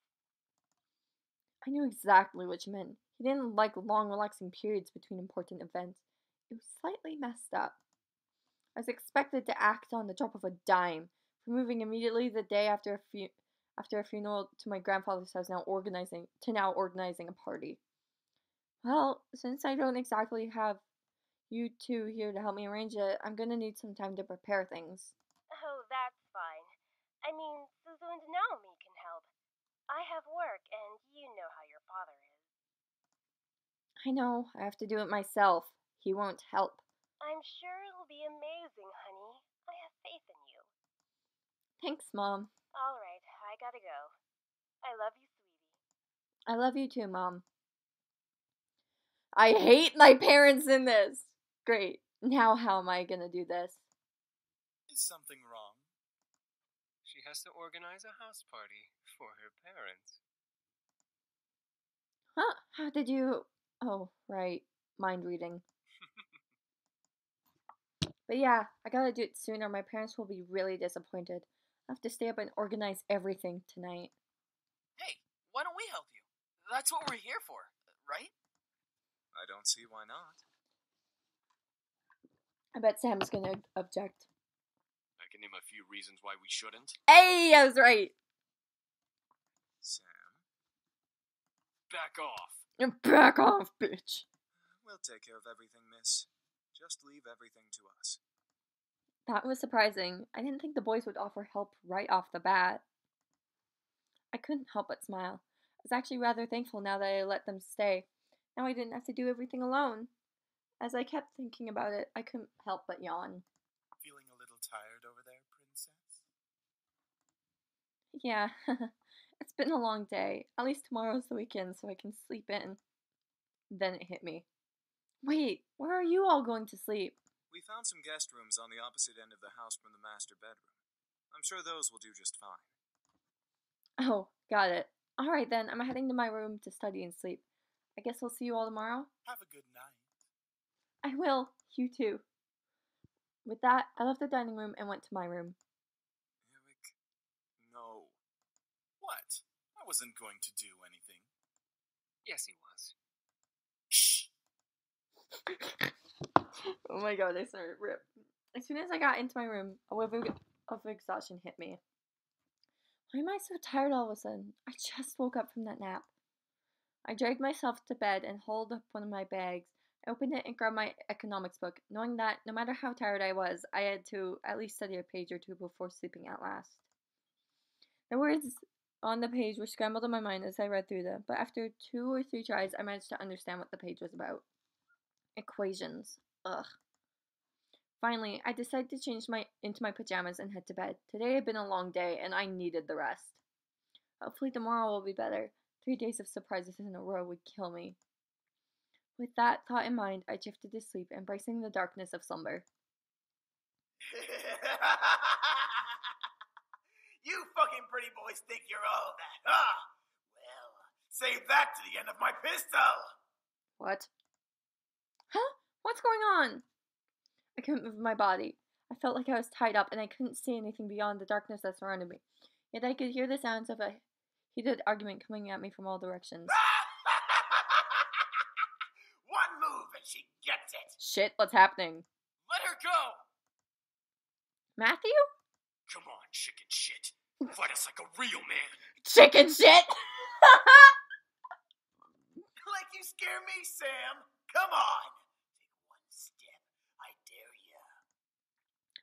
I knew exactly what you meant. He didn't like long, relaxing periods between important events. It was slightly messed up. I was expected to act on the drop of a dime, from moving immediately the day after a funeral to my grandfather's house now organizing a party. Well, since I don't exactly have you two here to help me arrange it, I'm gonna need some time to prepare things. Oh, that's fine. I mean, Suzu and Naomi can help. I have work, and you know how your father is. I know, I have to do it myself. He won't help. I'm sure it'll be amazing, honey. I have faith in you. Thanks, Mom. All right, I gotta go. I love you, sweetie. I love you too, Mom. I hate my parents in this. Great. Now how am I gonna do this? Is something wrong? She has to organize a house party for her parents. Huh? How did you... Oh, right. Mind reading. But yeah, I gotta do it soon or my parents will be really disappointed. I have to stay up and organize everything tonight. Hey, why don't we help you? That's what we're here for, right? I don't see why not. I bet Sam's gonna object. I can name a few reasons why we shouldn't. Hey, I was right! Sam, Back off. Back off, bitch! we'll take care of everything, miss. Just leave everything to us. That was surprising. I didn't think the boys would offer help right off the bat. I couldn't help but smile. I was actually rather thankful now that I let them stay. Now I didn't have to do everything alone. As I kept thinking about it, I couldn't help but yawn. Feeling a little tired over there, princess? Yeah, it's been a long day. At least tomorrow's the weekend so I can sleep in. Then it hit me. Wait, where are you all going to sleep? We found some guest rooms on the opposite end of the house from the master bedroom. I'm sure those will do just fine. Oh, got it. Alright then, I'm heading to my room to study and sleep. I guess I'll see you all tomorrow? Have a good night. I will. You too. With that, I left the dining room and went to my room. Eric, no. What? I wasn't going to do anything. Yes, he was. Shh! Oh my god, I started rip. As soon as I got into my room, a wave of exhaustion hit me. Why am I so tired all of a sudden? I just woke up from that nap. I dragged myself to bed and hauled up one of my bags. I opened it and grabbed my economics book, knowing that no matter how tired I was, I had to at least study a page or two before sleeping at last. The words on the page were scrambled in my mind as I read through them, but after 2 or 3 tries, I managed to understand what the page was about. Equations. Ugh. Finally, I decided to change into my pajamas and head to bed. Today had been a long day, and I needed the rest. Hopefully tomorrow will be better. 3 days of surprises in a row would kill me. With that thought in mind, I drifted to sleep, embracing the darkness of slumber. You fucking pretty boys think you're all that, huh? Well, save that to the end of my pistol! What? Huh? What's going on? I couldn't move my body. I felt like I was tied up, and I couldn't see anything beyond the darkness that surrounded me. Yet I could hear the sounds of a heated argument coming at me from all directions. One move and she gets it! Shit, what's happening? Let her go! Matthew? Come on, chicken shit. Fight us like a real man. Chicken shit! Like you scare me, Sam! Come on! Take one step. I dare ya.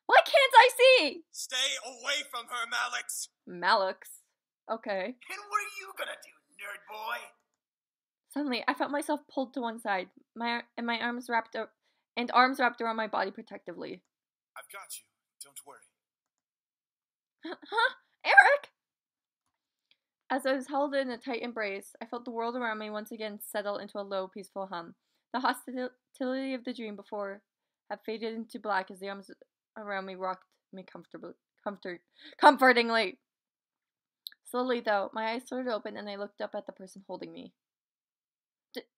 Why can't I see? Stay away from her, Malix! Malix. Okay. And what are you gonna do, nerd boy? Suddenly, I felt myself pulled to one side, my arms wrapped around my body protectively. I've got you. Don't worry. Huh? Eric! As I was held in a tight embrace, I felt the world around me once again settle into a low, peaceful hum. The hostility of the dream before had faded into black as the arms around me rocked me comfortingly. Slowly, though, my eyes slowed open and I looked up at the person holding me.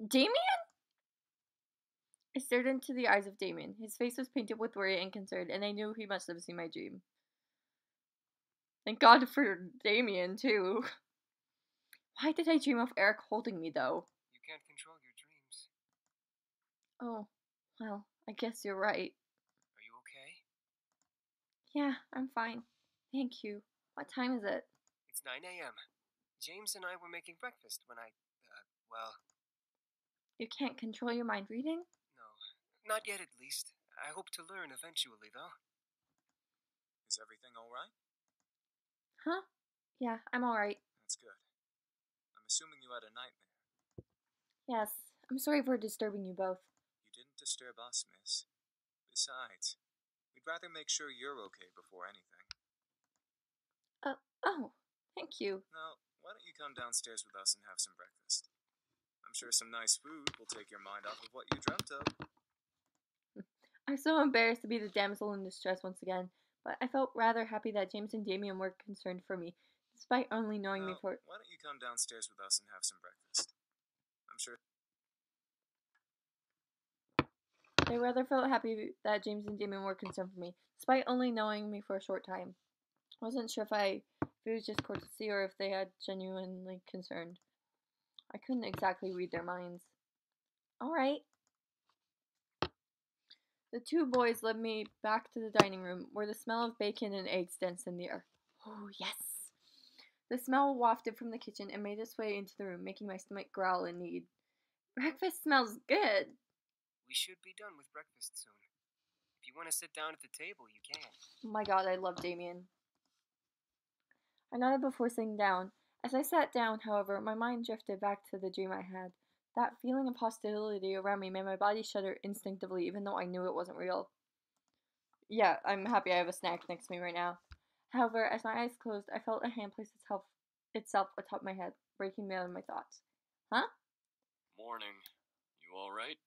Damien? I stared into the eyes of Damien. His face was painted with worry and concern, and I knew he must have seen my dream. Thank God for Damien, too. Why did I dream of Eric holding me, though? You can't control your dreams. Oh, well, I guess you're right. Are you okay? Yeah, I'm fine. Thank you. What time is it? It's 9 a.m. James and I were making breakfast when well... You can't control your mind reading? No, not yet at least. I hope to learn eventually, though. Is everything alright? Huh? Yeah, I'm alright. That's good. I'm assuming you had a nightmare. Yes, I'm sorry for disturbing you both. You didn't disturb us, miss. Besides, we'd rather make sure you're okay before anything. Oh, thank you. Now, why don't you come downstairs with us and have some breakfast? I'm sure some nice food will take your mind off of what you dreamt of. I'm so embarrassed to be the damsel in distress once again, but I felt rather happy that James and Damien were concerned for me, despite only knowing me for— Why don't you come downstairs with us and have some breakfast? I'm sure... I rather felt happy that James and Damien were concerned for me, despite only knowing me for a short time. I wasn't sure if it was just courtesy or if they had genuinely concerned. I couldn't exactly read their minds. Alright. The two boys led me back to the dining room, where the smell of bacon and eggs danced in the air. Oh, yes! The smell wafted from the kitchen and made its way into the room, making my stomach growl in need. Breakfast smells good! We should be done with breakfast soon. If you want to sit down at the table, you can. Oh my god, I love Damien. I nodded before sitting down. As I sat down, however, my mind drifted back to the dream I had. That feeling of hostility around me made my body shudder instinctively, even though I knew it wasn't real. Yeah, I'm happy I have a snack next to me right now. However, as my eyes closed, I felt a hand place itself atop my head, breaking me out of my thoughts. Huh? Morning. You alright?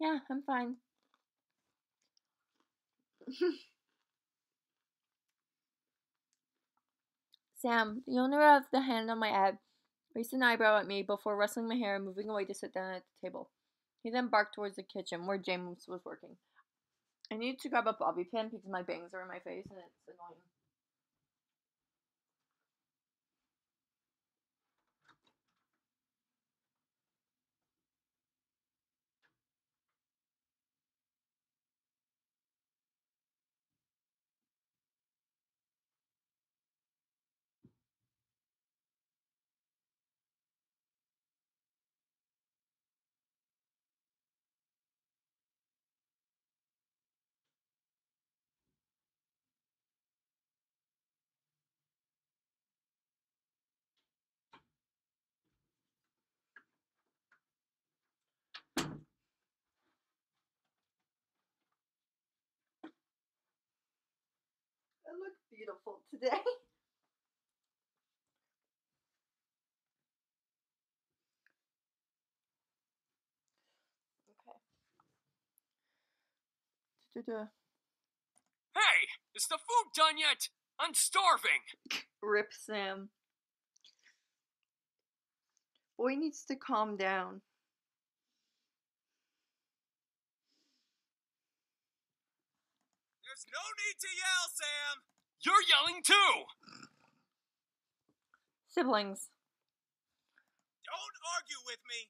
Yeah, I'm fine. Sam, the owner of the hand on my head, raised an eyebrow at me before rustling my hair and moving away to sit down at the table. He then barked towards the kitchen, where James was working. I need to grab a bobby pin because my bangs are in my face and it's annoying. I look beautiful today. Okay. Hey! Is the food done yet? I'm starving! Rip Sam. Boy needs to calm down. There's no need to yell, Sam! You're yelling too! Siblings. Don't argue with me!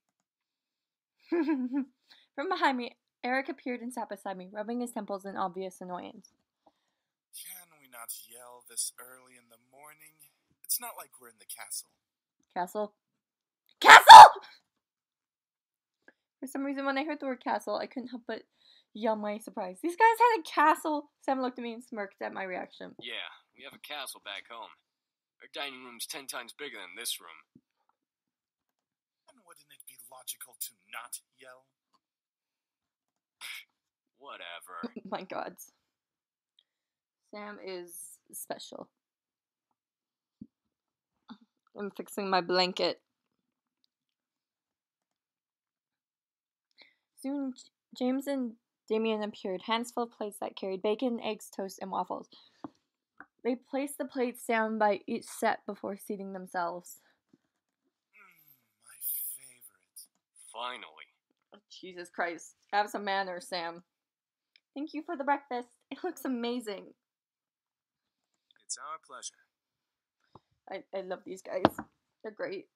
From behind me, Eric appeared and sat beside me, rubbing his temples in obvious annoyance. Can we not yell this early in the morning? It's not like we're in the castle. Castle? Castle! For some reason, when I heard the word castle, I couldn't help but yell my surprise. These guys had a castle! Sam looked at me and smirked at my reaction. Yeah, we have a castle back home. Our dining room's 10 times bigger than this room. And wouldn't it be logical to not yell? Whatever. My god. Sam is special. I'm fixing my blanket. Soon, James and Damien appeared, hands full of plates that carried bacon, eggs, toast, and waffles. They placed the plates down by each set before seating themselves. My favorite. Finally. Oh, Jesus Christ. Have some manners, Sam. Thank you for the breakfast. It looks amazing. It's our pleasure. I love these guys. They're great.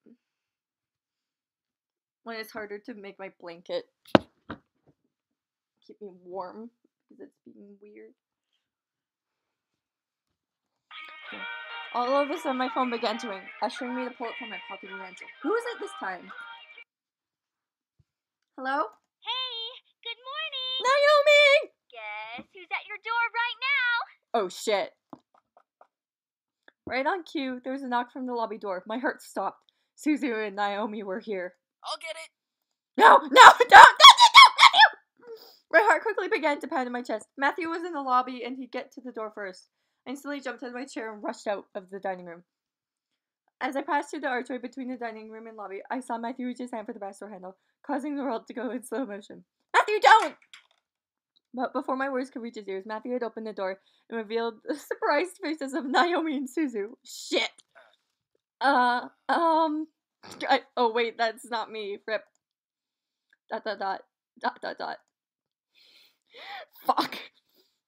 When it's harder to make my blanket keep me warm because it's being weird. Okay. All of a sudden, my phone began to ring, ushering me to pull it from my pocket and answer. Who is it this time? Hello? Hey, good morning! Naomi! Guess who's at your door right now? Oh, shit. Right on cue, there was a knock from the lobby door. My heart stopped. Suzu and Naomi were here. I'll get it. No, Matthew! My heart quickly began to pound in my chest. Matthew was in the lobby and he'd get to the door first. I instantly jumped out of my chair and rushed out of the dining room. As I passed through the archway between the dining room and lobby, I saw Matthew reach his hand for the back door handle, causing the world to go in slow motion. Matthew, don't! But before my words could reach his ears, Matthew had opened the door and revealed the surprised faces of Naomi and Suzu. Shit! Oh wait, that's not me. Rip. ... Fuck.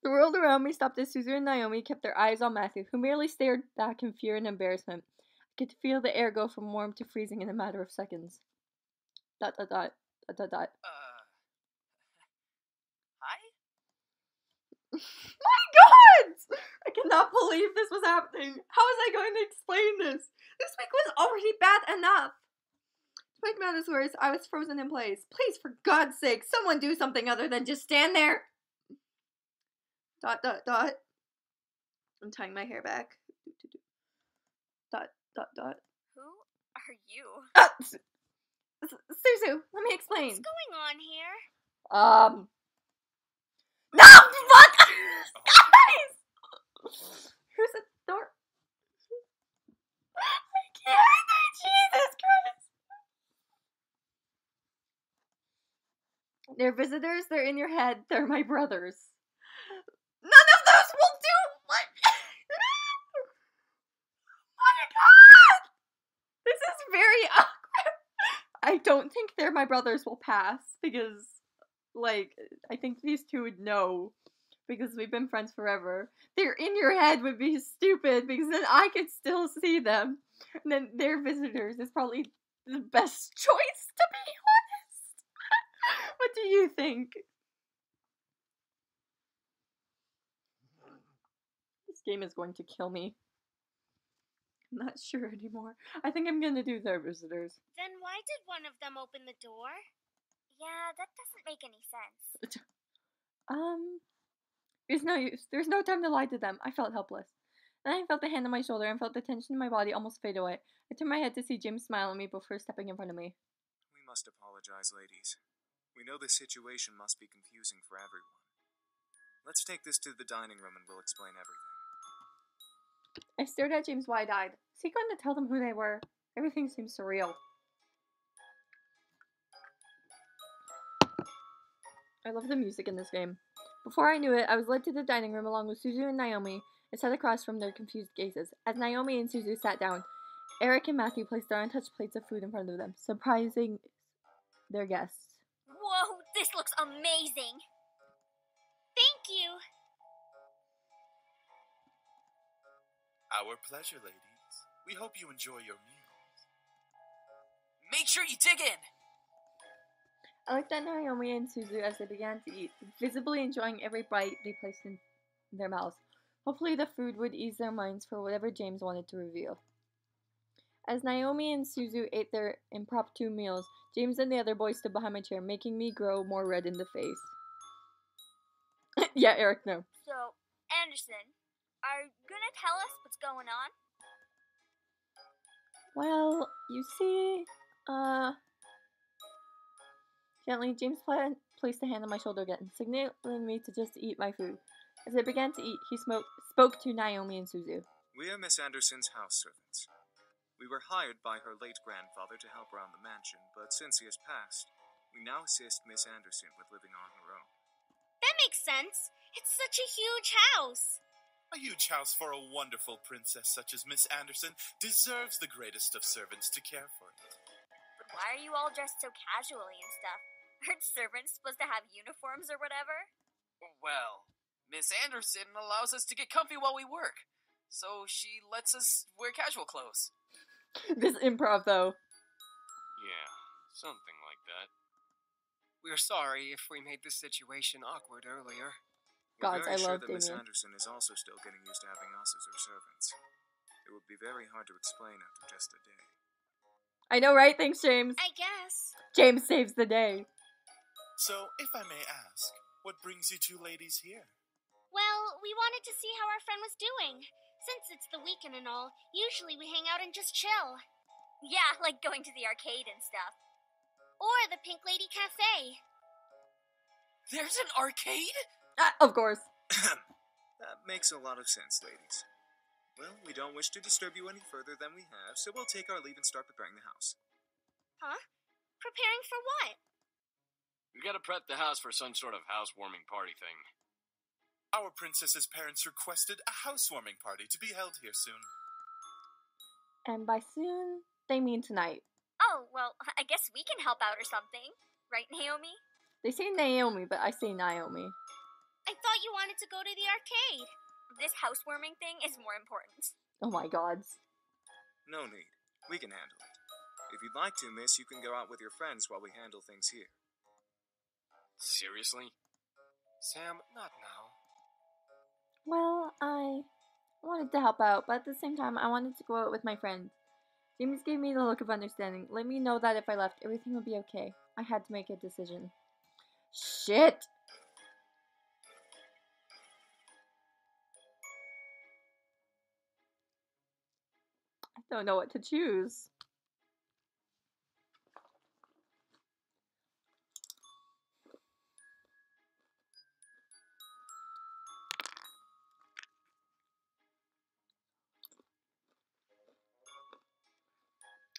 The world around me stopped as Suzu and Naomi kept their eyes on Matthew, who merely stared back in fear and embarrassment. I could feel the air go from warm to freezing in a matter of seconds. ... Hi? My God! I cannot believe this was happening. How was I going to explain this? This week was already bad enough. To make matters worse, I was frozen in place. Please, for God's sake, someone do something other than just stand there. ... I'm tying my hair back. ... Who are you? Suzu, let me explain. What's going on here? No! Fuck! Guys! Who's at the door? I can't! Jesus Christ! They're visitors, they're in your head, they're my brothers. None of those will do! What? Oh my God! This is very awkward. I don't think they're my brothers will pass, because, like, I think these two would know, because we've been friends forever. They're in your head would be stupid, because then I could still see them. And then their visitors is probably the best choice, to be honest. What do you think? This game is going to kill me. I'm not sure anymore. I think I'm gonna do their visitors. Then why did one of them open the door? Yeah, that doesn't make any sense. There's no use. There's no time to lie to them. I felt helpless. Then I felt the hand on my shoulder and felt the tension in my body almost fade away. I turned my head to see Jim smile at me before stepping in front of me. We must apologize, ladies. We know this situation must be confusing for everyone. Let's take this to the dining room and we'll explain everything. I stared at James wide-eyed. Was he going to tell them who they were? Everything seemed surreal. I love the music in this game. Before I knew it, I was led to the dining room along with Suzu and Naomi and sat across from their confused gazes. As Naomi and Suzu sat down, Eric and Matthew placed their untouched plates of food in front of them, surprising their guests. Whoa, this looks amazing! Thank you! Our pleasure, ladies. We hope you enjoy your meals. Make sure you dig in! I looked at Naomi and Suzu as they began to eat, visibly enjoying every bite they placed in their mouths. Hopefully the food would ease their minds for whatever James wanted to reveal. As Naomi and Suzu ate their impromptu meals, James and the other boys stood behind my chair, making me grow more red in the face. Yeah, Eric, no. So, Anderson, are you gonna tell us what's going on? Well, you see, Gently, James placed a hand on my shoulder again, signaling me to just eat my food. As I began to eat, he spoke to Naomi and Suzu. We are Miss Anderson's house servants. We were hired by her late grandfather to help around the mansion, but since he has passed, we now assist Miss Anderson with living on her own. That makes sense. It's such a huge house. A huge house for a wonderful princess such as Miss Anderson deserves the greatest of servants to care for it. But why are you all dressed so casually and stuff? Aren't servants supposed to have uniforms or whatever? Well, Miss Anderson allows us to get comfy while we work, so she lets us wear casual clothes. This improv, though. Yeah, something like that. We're sorry if we made this situation awkward earlier. Gods, I We're very sure love that Miss Damien. Anderson is also still getting used to having us as her servants. It would be very hard to explain after just a day. I know, right? Thanks, James. I guess. James saves the day. So, if I may ask, what brings you two ladies here? Well, we wanted to see how our friend was doing. Since it's the weekend and all, usually we hang out and just chill. Yeah, like going to the arcade and stuff. Or the Pink Lady Cafe. There's an arcade? Of course. That makes a lot of sense, ladies. Well, we don't wish to disturb you any further than we have, so we'll take our leave and start preparing the house. Huh? Preparing for what? We gotta prep the house for some sort of housewarming party thing. Our princess's parents requested a housewarming party to be held here soon. And by soon, they mean tonight. Oh, well, I guess we can help out or something. Right, Naomi? They say Naomi, but I say Naomi. I thought you wanted to go to the arcade. This housewarming thing is more important. Oh my gods. No need. We can handle it. If you'd like to, miss, you can go out with your friends while we handle things here. Seriously? Sam, not now. Well, I wanted to help out, but at the same time, I wanted to go out with my friends. James gave me the look of understanding, let me know that if I left, everything would be okay. I had to make a decision. Shit! I don't know what to choose.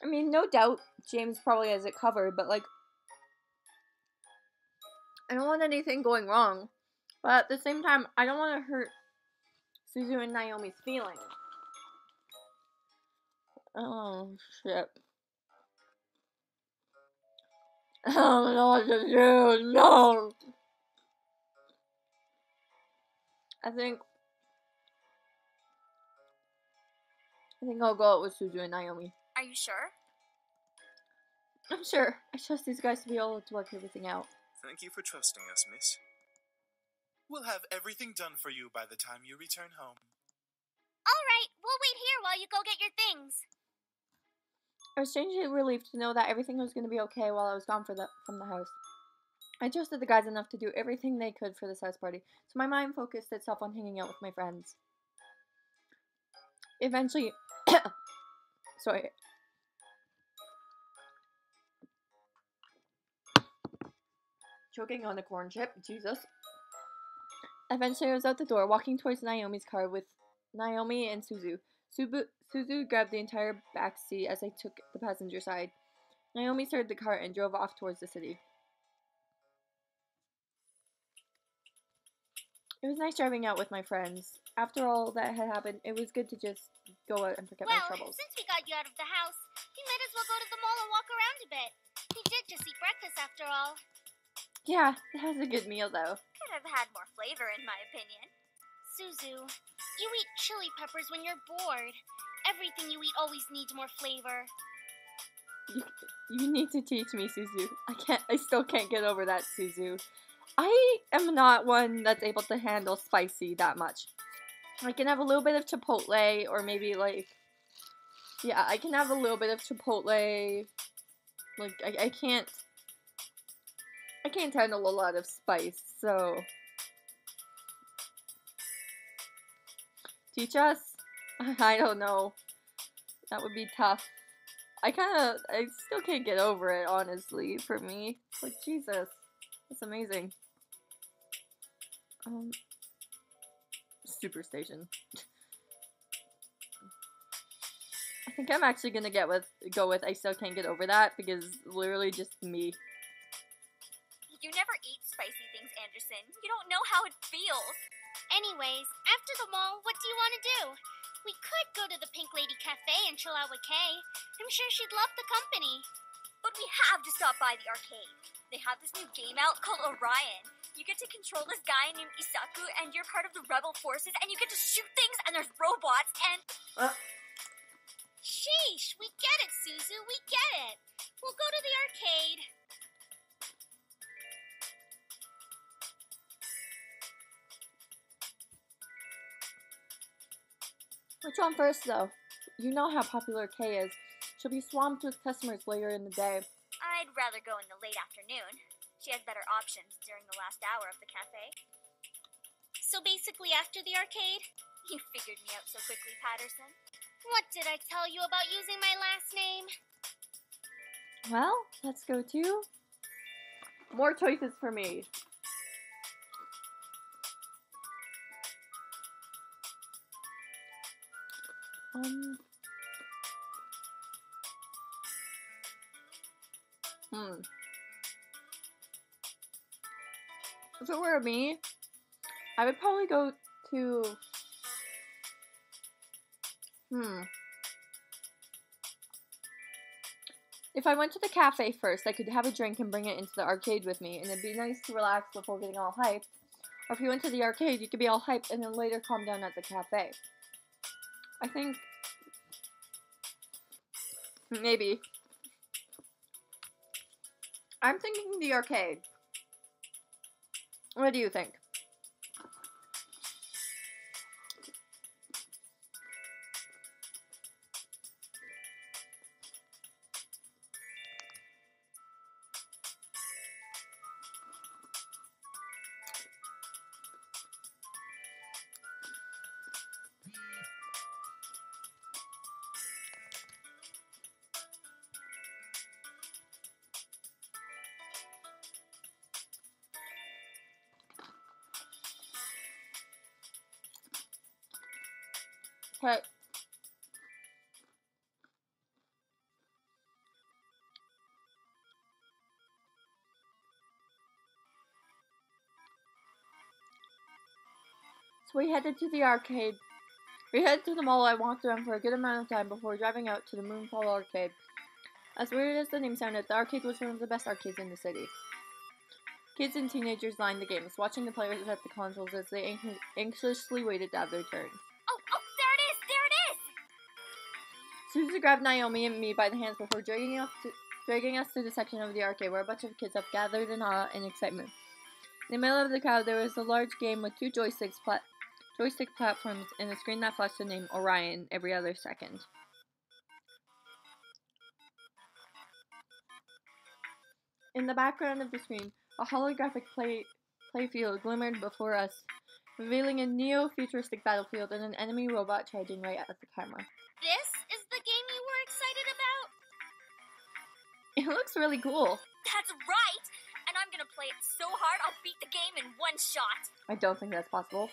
I mean, no doubt James probably has it covered, but like, I don't want anything going wrong. But at the same time, I don't want to hurt Suzu and Naomi's feelings. Oh, shit. I don't know what to do. No! I think I'll go out with Suzu and Naomi. Are you sure? I'm sure. I trust these guys to be able to work everything out. Thank you for trusting us, miss. We'll have everything done for you by the time you return home. All right, we'll wait here while you go get your things. I was strangely relieved to know that everything was going to be okay while I was gone from the house. I trusted the guys enough to do everything they could for this house party, so my mind focused itself on hanging out with my friends. Eventually, sorry. Choking on a corn chip, Jesus. Eventually, I was out the door, walking towards Naomi's car with Naomi and Suzu. Suzu grabbed the entire back seat as I took the passenger side. Naomi started the car and drove off towards the city. It was nice driving out with my friends. After all that had happened, it was good to just go out and forget my troubles. Since we got you out of the house, we might as well go to the mall and walk around a bit. We did just eat breakfast after all. Yeah, it was a good meal though. Could have had more flavor, in my opinion. Suzu, you eat chili peppers when you're bored. Everything you eat always needs more flavor. You need to teach me, Suzu. I still can't get over that, Suzu. I am not one that's able to handle spicy that much. I can have a little bit of chipotle, or maybe like, yeah, I can have a little bit of chipotle. Like, I can't handle a lot of spice, so. Teach us? I don't know. That would be tough. I still can't get over it, honestly, for me. Like, Jesus. That's amazing. Superstation. I think I'm actually gonna go with I still can't get over that, because literally just me. We You never eat spicy things, Anderson. You don't know how it feels. Anyways, after the mall, what do you want to do? We could go to the Pink Lady Cafe and chill out with Kay. I'm sure she'd love the company. But we have to stop by the arcade. They have this new game out called Orion. You get to control this guy named Isaku, and you're part of the rebel forces, and you get to shoot things, and there's robots, and... Sheesh, we get it, Suzu, we get it. We'll go to the arcade. Which one first, though? You know how popular Kay is. She'll be swamped with customers later in the day. I'd rather go in the late afternoon. She has better options during the last hour of the cafe. So basically after the arcade? You figured me out so quickly, Patterson. What did I tell you about using my last name? Well, let's go to... more choices for me. If it were me, I would probably go to... If I went to the cafe first, I could have a drink and bring it into the arcade with me, and it'd be nice to relax before getting all hyped. Or if you went to the arcade, you could be all hyped and then later calm down at the cafe. I think... maybe. I'm thinking the arcade. What do you think? Okay. So we headed to the arcade. We headed to the mall. I walked around for a good amount of time before driving out to the Moonfall arcade. As weird as the name sounded, the arcade was one of the best arcades in the city. Kids and teenagers lined the games, watching the players at the consoles as they anxiously waited to have their turn. Oh, there it is! There it is! Susie grabbed Naomi and me by the hands before dragging us to the section of the arcade where a bunch of kids have gathered in awe and excitement. In the middle of the crowd, there was a large game with two joystick platforms and a screen that flashed the name Orion every other second. In the background of the screen, a holographic playfield glimmered before us, revealing a neo-futuristic battlefield and an enemy robot charging right at the camera. This is the game you were excited about? It looks really cool. That's right! And I'm gonna play it so hard I'll beat the game in one shot! I don't think that's possible.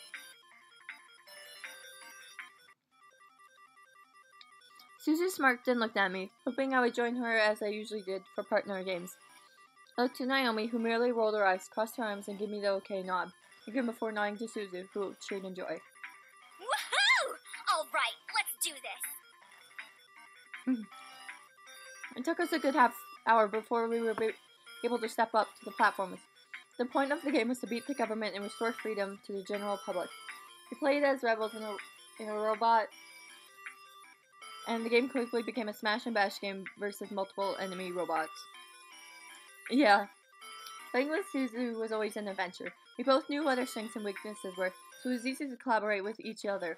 Susie smirked and looked at me, hoping I would join her as I usually did for partner games. I looked to Naomi, who merely rolled her eyes, crossed her arms, and gave me the okay nod, even before nodding to Suzu, who cheered in joy. Woohoo! Alright, let's do this! It took us a good half hour before we were able to step up to the platforms. The point of the game was to beat the government and restore freedom to the general public. We played as rebels in a robot, and the game quickly became a smash and bash game versus multiple enemy robots. Yeah. Playing with Suzu was always an adventure. We both knew what our strengths and weaknesses were, so it was easy to collaborate with each other.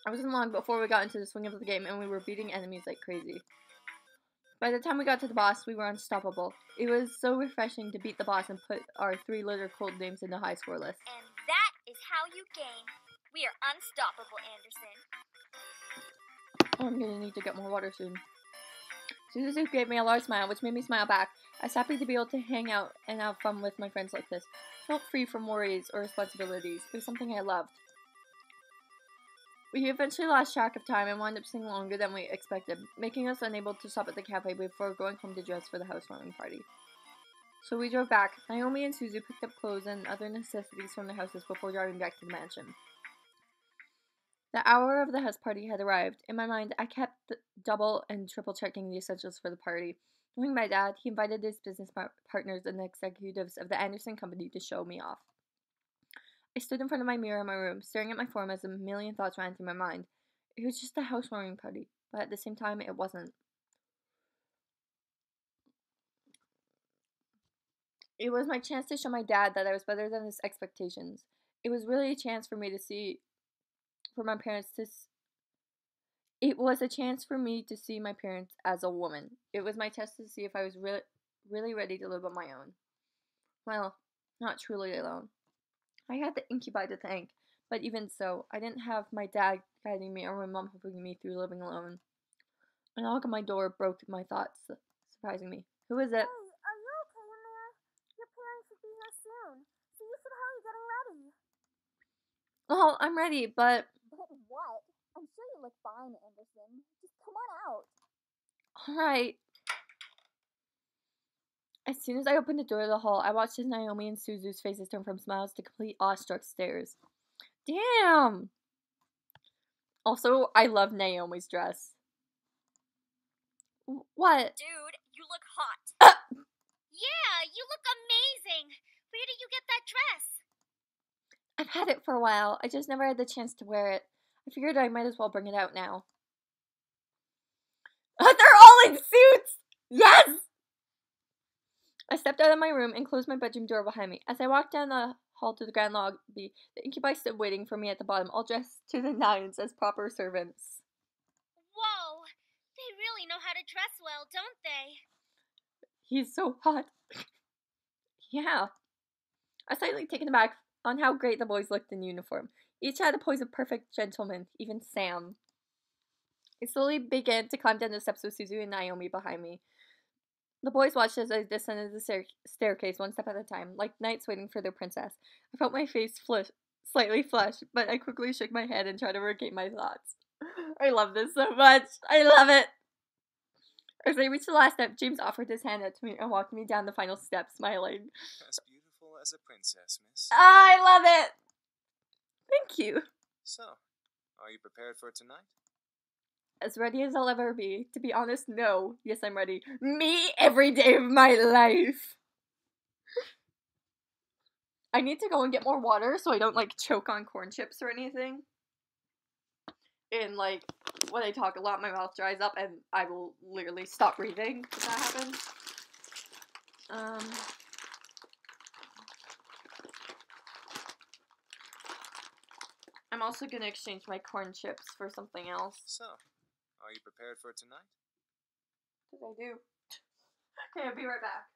It wasn't long before we got into the swing of the game, and we were beating enemies like crazy. By the time we got to the boss, we were unstoppable. It was so refreshing to beat the boss and put our 3 letter code names in the high score list. And that is how you game. We are unstoppable, Anderson. Oh, I'm gonna need to get more water soon. Suzu gave me a large smile, which made me smile back. I was happy to be able to hang out and have fun with my friends like this. I felt free from worries or responsibilities. It was something I loved. We eventually lost track of time and wound up staying longer than we expected, making us unable to stop at the cafe before going home to dress for the housewarming party. So we drove back. Naomi and Suzu picked up clothes and other necessities from their houses before driving back to the mansion. The hour of the house party had arrived. In my mind, I kept double and triple checking the essentials for the party. Knowing my dad, he invited his business partners and the executives of the Anderson Company to show me off. I stood in front of my mirror in my room, staring at my form as a million thoughts ran through my mind. It was just a housewarming party, but at the same time, it wasn't. It was my chance to show my dad that I was better than his expectations. It was really a chance for me to see, for my parents to. It was a chance for me to see my parents as a woman. It was my test to see if I was really ready to live on my own. Well, not truly alone. I had the incubi to thank, but even so, I didn't have my dad guiding me or my mom helping me through living alone. A knock on my door broke my thoughts, surprising me. Who is it? Hey, are you okay in there? Your parents should be here soon, so you should hurry getting ready. Well, I'm ready, but... But what? I'm sure you look fine, Anderson. Just come on out. Alright. As soon as I opened the door of the hall, I watched as Naomi and Suzu's faces turn from smiles to complete awestruck stares. Damn! Also, I love Naomi's dress. What? Dude, you look hot. Yeah, you look amazing. Where did you get that dress? I've had it for a while. I just never had the chance to wear it. I figured I might as well bring it out now. They're all in suits! Yes! I stepped out of my room and closed my bedroom door behind me. As I walked down the hall to the grand lobby, the incubi stood waiting for me at the bottom, all dressed to the nines as proper servants. Whoa, they really know how to dress well, don't they? He's so hot. Yeah. I was slightly taken aback on how great the boys looked in uniform. Each had the poise of perfect gentlemen, even Sam. I slowly began to climb down the steps with Suzu and Naomi behind me. The boys watched as I descended the staircase one step at a time, like knights waiting for their princess. I felt my face slightly flush, but I quickly shook my head and tried to regain my thoughts. I love this so much. I love it. As I reached the last step, James offered his hand out to me and walked me down the final step, smiling. As beautiful as a princess, miss. I love it. Thank you. So, are you prepared for tonight? As ready as I'll ever be. To be honest, no. Yes, I'm ready. Me every day of my life. I need to go and get more water so I don't, like, choke on corn chips or anything. And, like, when I talk a lot, my mouth dries up and I will literally stop breathing if that happens. I'm also gonna exchange my corn chips for something else. So, are you prepared for tonight? Because I do. Okay, I'll be right back.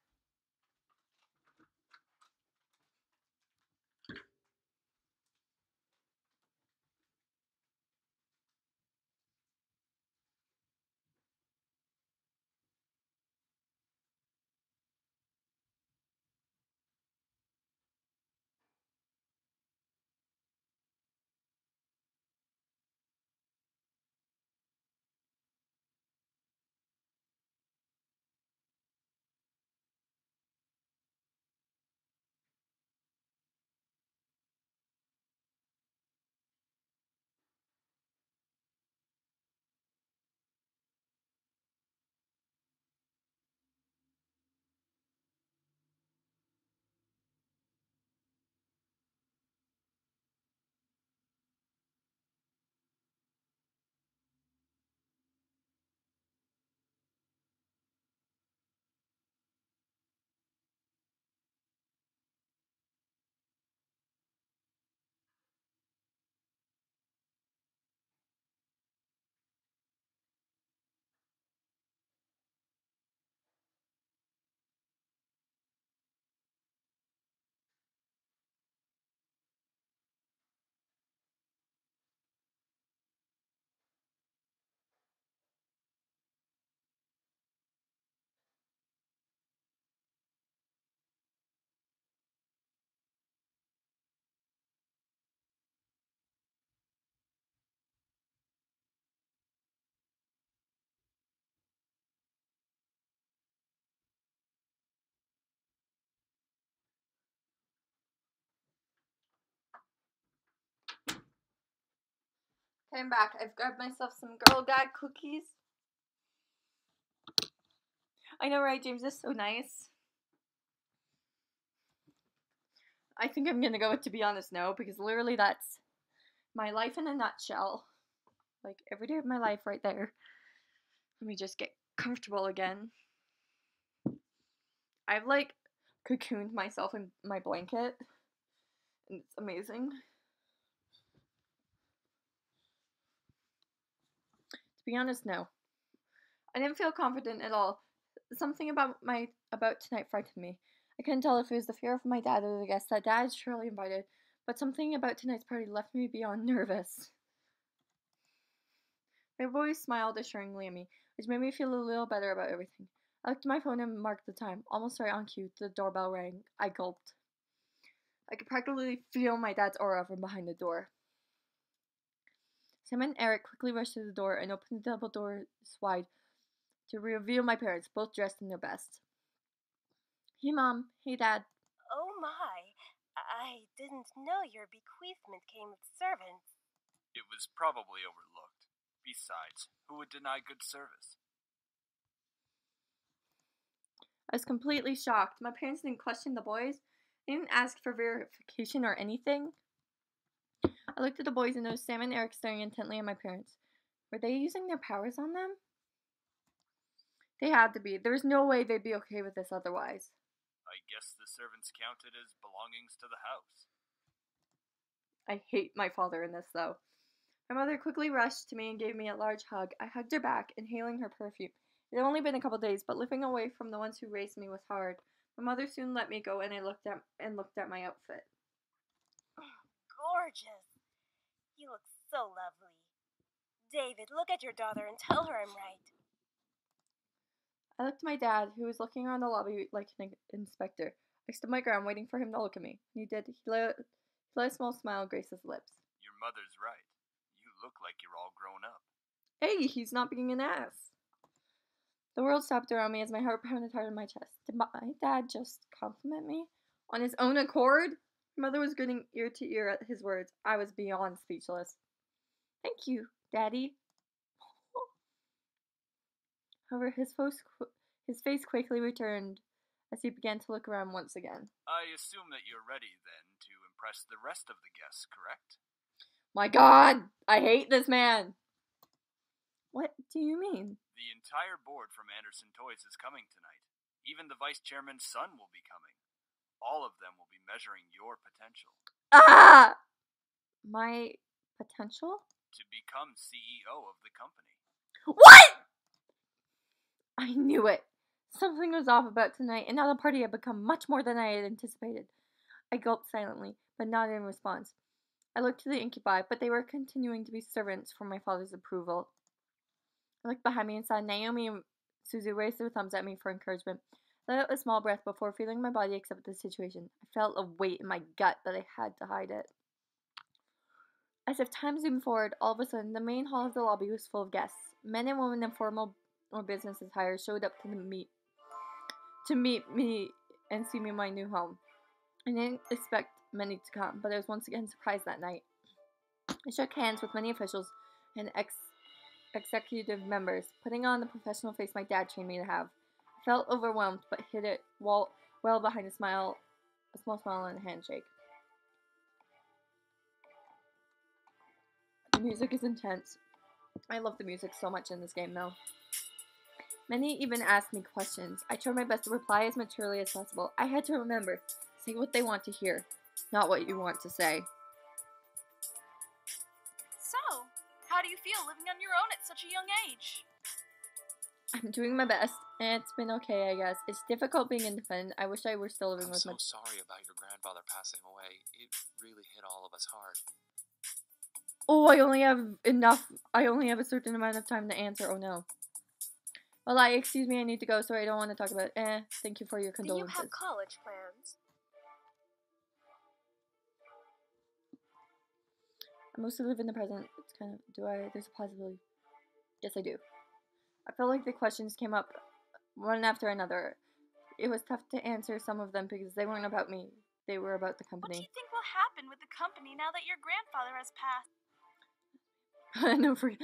Okay, I'm back. I've grabbed myself some Girl Guide cookies. I know, right, James? This is so nice. I think I'm gonna go with, to be honest, no, because literally that's my life in a nutshell. Like, every day of my life right there. Let me just get comfortable again. I've, like, cocooned myself in my blanket. And it's amazing. To be honest, no. I didn't feel confident at all. Something about tonight frightened me. I couldn't tell if it was the fear of my dad or the guests that Dad is surely invited, but something about tonight's party left me beyond nervous. My boys smiled assuringly at me, which made me feel a little better about everything. I looked at my phone and marked the time. Almost right on cue, the doorbell rang. I gulped. I could practically feel my dad's aura from behind the door. Sam and Eric quickly rushed to the door and opened the double doors wide to reveal my parents, both dressed in their best. Hey, Mom. Hey, Dad. Oh my, I didn't know your bequeathment came with servants. It was probably overlooked. Besides, who would deny good service? I was completely shocked. My parents didn't question the boys. They didn't ask for verification or anything. I looked at the boys and noticed Sam and Eric staring intently at my parents. Were they using their powers on them? They had to be. There was no way they'd be okay with this otherwise. I guess the servants counted as belongings to the house. I hate my father in this, though. My mother quickly rushed to me and gave me a large hug. I hugged her back, inhaling her perfume. It had only been a couple days, but living away from the ones who raised me was hard. My mother soon let me go, and I looked at my outfit. Gorgeous. You look so lovely. David, look at your daughter and tell her I'm right. I looked at my dad, who was looking around the lobby like an inspector. I stood my ground, waiting for him to look at me. He did. He let a small smile grace his lips. Your mother's right. You look like you're all grown up. Hey, he's not being an ass. The world stopped around me as my heart pounded hard in my chest. Did my dad just compliment me? On his own accord? My mother was grinning ear to ear at his words. I was beyond speechless. Thank you, Daddy. However, his face quickly returned as he began to look around once again. I assume that you're ready, then, to impress the rest of the guests, correct? My God! I hate this man! What do you mean? The entire board from Anderson Toys is coming tonight. Even the vice chairman's son will be coming. All of them will be measuring your potential. Ah! My potential? To become CEO of the company. What?! I knew it. Something was off about tonight, and now the party had become much more than I had anticipated. I gulped silently, but nodded in response. I looked to the incubi, but they were continuing to be servants for my father's approval. I looked behind me and saw Naomi and Susie raise their thumbs at me for encouragement. I let out a small breath before feeling my body accept the situation. I felt a weight in my gut that I had to hide it. As if time zoomed forward, all of a sudden, the main hall of the lobby was full of guests. Men and women in formal or business attire showed up to meet me and see me in my new home. I didn't expect many to come, but I was once again surprised that night. I shook hands with many officials and executive members, putting on the professional face my dad trained me to have. I felt overwhelmed, but hid it well behind a small smile and a handshake. The music is intense. I love the music so much in this game, though. Many even asked me questions. I tried my best to reply as maturely as possible. I had to remember, say what they want to hear, not what you want to say. So, how do you feel living on your own at such a young age? I'm doing my best, and it's been okay, I guess. It's difficult being independent. I wish I were still living with my... I'm so sorry about your grandfather passing away. It really hit all of us hard. Oh, I only have a certain amount of time to answer. Oh, no. Well, excuse me, I need to go, so I don't want to talk about it. Thank you for your condolences. Do you have college plans? I mostly live in the present. It's kind of, there's a possibility. Yes, I do. I felt like the questions came up one after another. It was tough to answer some of them because they weren't about me. They were about the company. What do you think will happen with the company now that your grandfather has passed? No, forget.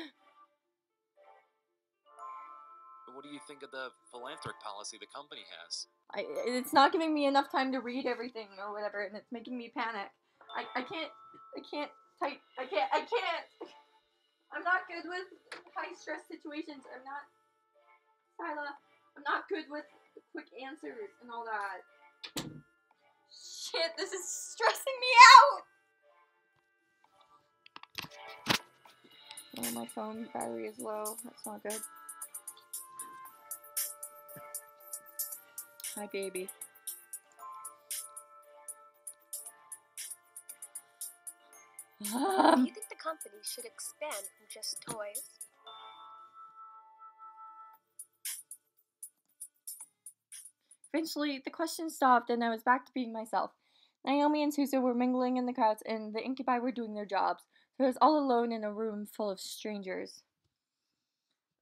What do you think of the philanthropic policy the company has? It's not giving me enough time to read everything or whatever, and it's making me panic. I can't type. I can't. I'm not good with high stress situations. I'm not, Sila. I'm not good with quick answers and all that. Shit, this is stressing me out! Oh, my phone battery is low. That's not good. Hi, baby. Do you think the company should expand from just toys? Eventually, the question stopped, and I was back to being myself. Naomi and Susan were mingling in the crowds, and the incubi were doing their jobs. So I was all alone in a room full of strangers.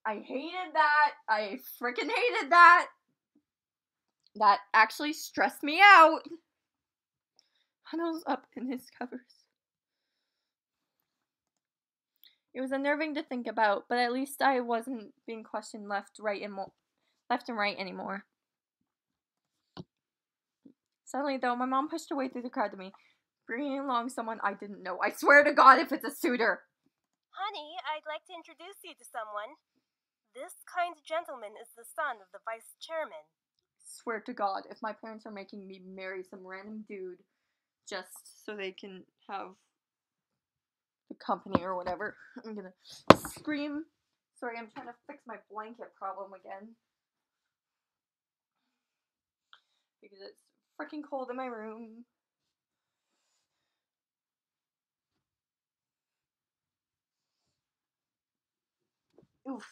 I hated that. I freaking hated that. That actually stressed me out. Huddles up in his covers. It was unnerving to think about, but at least I wasn't being questioned left and right anymore. Suddenly, though, my mom pushed her way through the crowd to me, bringing along someone I didn't know. I swear to God, if it's a suitor. Honey, I'd like to introduce you to someone. This kind gentleman is the son of the vice chairman. Swear to God, if my parents are making me marry some random dude just so they can have the company or whatever, I'm gonna scream. Sorry, I'm trying to fix my blanket problem again. Because it's freaking cold in my room. Oof.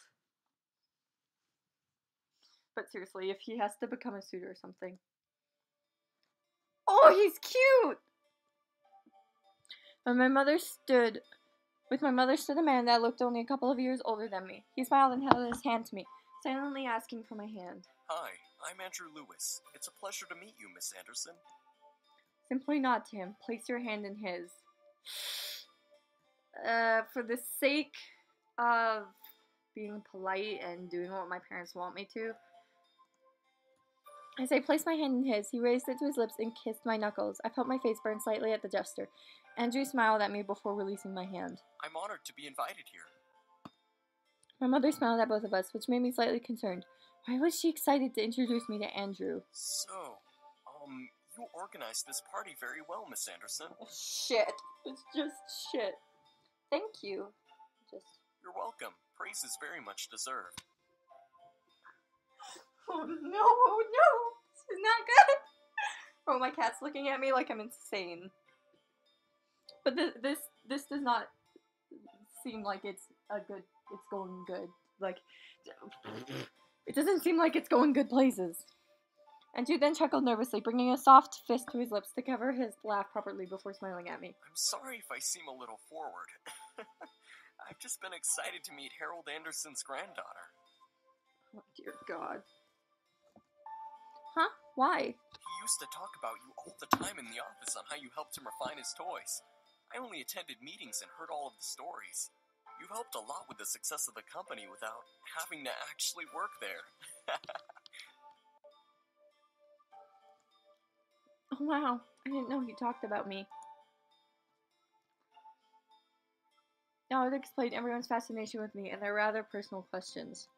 But seriously, if he has to become a suitor or something. Oh, he's cute! With my mother stood a man that looked only a couple of years older than me. He smiled and held his hand to me, silently asking for my hand. Hi, I'm Andrew Lewis. It's a pleasure to meet you, Miss Anderson. Simply nod to him. Place your hand in his. For the sake of being polite and doing what my parents want me to, as I placed my hand in his, he raised it to his lips and kissed my knuckles. I felt my face burn slightly at the gesture. Andrew smiled at me before releasing my hand. I'm honored to be invited here. My mother smiled at both of us, which made me slightly concerned. Why was she excited to introduce me to Andrew? So, you organized this party very well, Miss Anderson. Shit. It's just shit. Thank you. You're welcome. Praise is very much deserved. Oh no, this is not good. Oh, my cat's looking at me like I'm insane. But this does not seem like it's going good. Like, it doesn't seem like it's going good places. Andrew then chuckled nervously, bringing a soft fist to his lips to cover his laugh properly before smiling at me. I'm sorry if I seem a little forward. I've just been excited to meet Harold Anderson's granddaughter. Oh, dear God. Huh? Why? He used to talk about you all the time in the office on how you helped him refine his toys. I only attended meetings and heard all of the stories. You've helped a lot with the success of the company without having to actually work there. Oh, wow. I didn't know he talked about me. Now I'd explain everyone's fascination with me and their rather personal questions.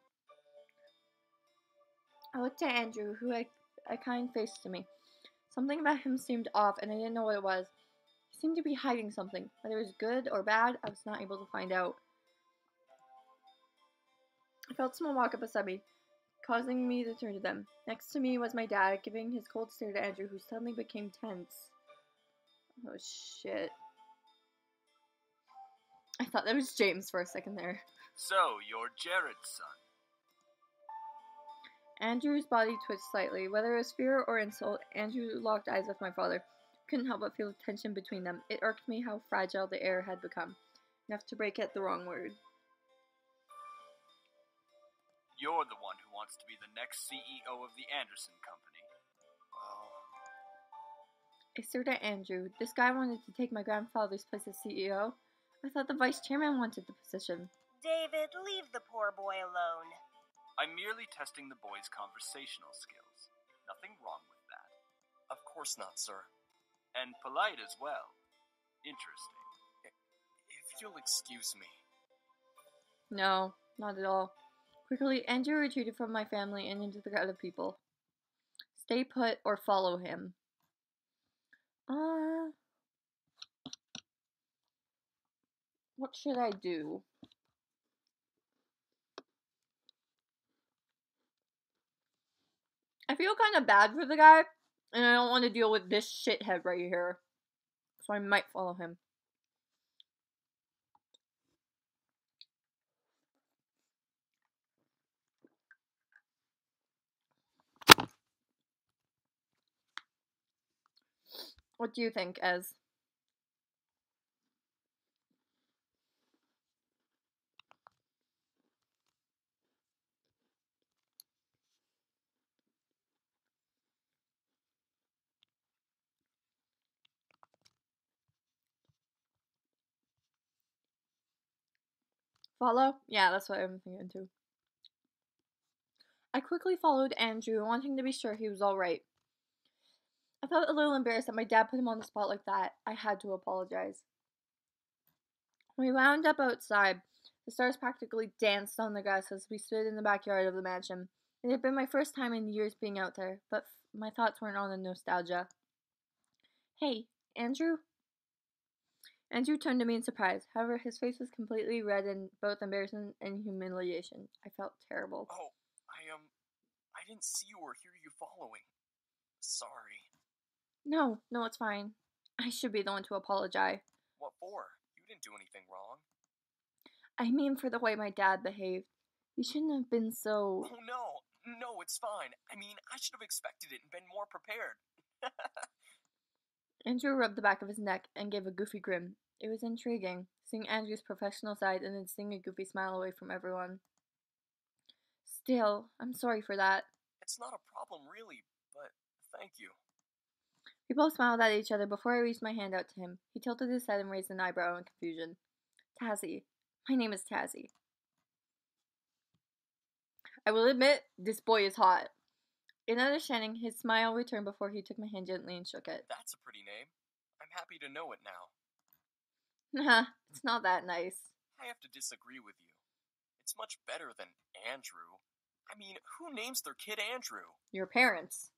I looked at Andrew, who had a kind face to me. Something about him seemed off, and I didn't know what it was. He seemed to be hiding something. Whether it was good or bad, I was not able to find out. I felt someone walk up beside me, causing me to turn to them. Next to me was my dad, giving his cold stare to Andrew, who suddenly became tense. Oh, shit. I thought that was James for a second there. So, you're Jared's son. Andrew's body twitched slightly. Whether it was fear or insult, Andrew locked eyes with my father. Couldn't help but feel tension between them. It irked me how fragile the air had become. Enough to break at the wrong word. You're the one who wants to be the next CEO of the Anderson Company. Well... I stared at Andrew. This guy wanted to take my grandfather's place as CEO. I thought the vice chairman wanted the position. David, leave the poor boy alone. I'm merely testing the boy's conversational skills. Nothing wrong with that. Of course not, sir. And polite as well. Interesting. If you'll excuse me. No, not at all. Quickly, Andrew retreated from my family and into the crowd of people. Stay put or follow him. What should I do? I feel kind of bad for the guy, and I don't want to deal with this shithead right here. So I might follow him. What do you think, Ez? Follow? Yeah, that's what I'm thinking too. I quickly followed Andrew, wanting to be sure he was alright. I felt a little embarrassed that my dad put him on the spot like that. I had to apologize. We wound up outside. The stars practically danced on the grass as we stood in the backyard of the mansion. It had been my first time in years being out there, but my thoughts weren't on the nostalgia. Hey, Andrew? Andrew turned to me in surprise. However, his face was completely red in both embarrassment and humiliation. I felt terrible. Oh, I didn't see you or hear you following. Sorry. No, it's fine. I should be the one to apologize. What for? You didn't do anything wrong. I mean for the way my dad behaved. He shouldn't have been so... Oh, no, it's fine. I mean, I should have expected it and been more prepared. Andrew rubbed the back of his neck and gave a goofy grin. It was intriguing, seeing Andrew's professional side and then seeing a goofy smile away from everyone. Still, I'm sorry for that. It's not a problem, really, but thank you. We both smiled at each other before I reached my hand out to him. He tilted his head and raised an eyebrow in confusion. Tazzy. My name is Tazzy. I will admit, this boy is hot. In understanding, his smile returned before he took my hand gently and shook it. That's a pretty name. I'm happy to know it now. Nah, it's not that nice. I have to disagree with you. It's much better than Andrew. I mean, who names their kid Andrew? Your parents.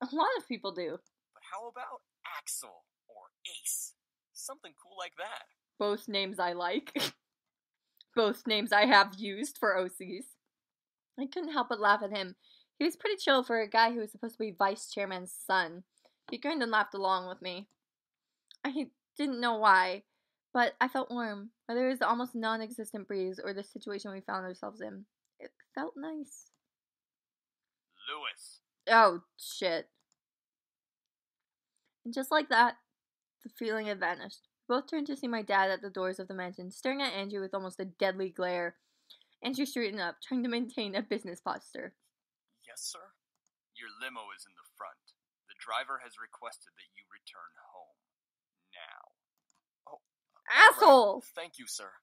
A lot of people do. But how about Axel or Ace? Something cool like that. Both names I like. Both names I have used for OCs. I couldn't help but laugh at him. He was pretty chill for a guy who was supposed to be vice chairman's son. He grinned and laughed along with me. I didn't know why, but I felt warm, whether it was the almost non-existent breeze or the situation we found ourselves in. It felt nice. Lewis. Oh, shit. And just like that, the feeling had vanished. We both turned to see my dad at the doors of the mansion, staring at Andrew with almost a deadly glare. Andrew straightened up, trying to maintain a business posture. Yes, sir? Your limo is in the front. The driver has requested that you return home. Now. Oh, asshole! Right. Thank you, sir.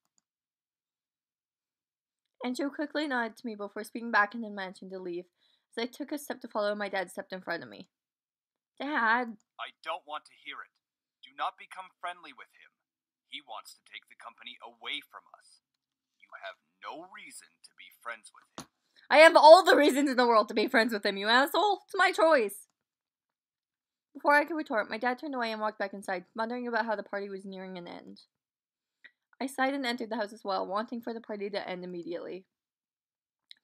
Andrew quickly nodded to me before speaking back into the mansion to leave. As I took a step to follow, my dad stepped in front of me. Dad! I don't want to hear it. Do not become friendly with him. He wants to take the company away from us. You have no reason to be friends with him. I have all the reasons in the world to be friends with him, you asshole! It's my choice! Before I could retort, my dad turned away and walked back inside, muttering about how the party was nearing an end. I sighed and entered the house as well, wanting for the party to end immediately.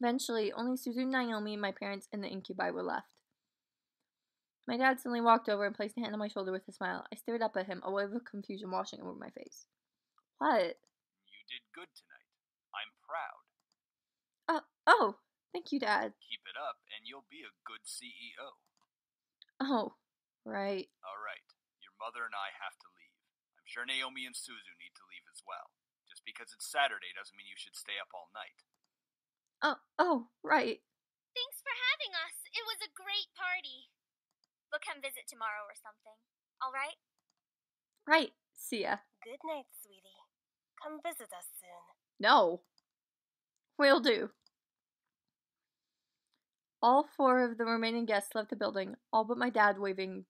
Eventually, only Suzu, Naomi, my parents, and the incubi were left. My dad suddenly walked over and placed a hand on my shoulder with a smile. I stared up at him, a wave of confusion washing over my face. What? You did good tonight. I'm proud. Oh, thank you, Dad. Keep it up, and you'll be a good CEO. Oh, right. All right. Your mother and I have to leave. I'm sure Naomi and Suzu need to leave as well. Just because it's Saturday doesn't mean you should stay up all night. Oh, right. Thanks for having us. It was a great party. We'll come visit tomorrow or something. All right? Right. See ya. Good night, sweetie. come visit us soon. No. Will do. All 4 of the remaining guests left the building, all but my dad waving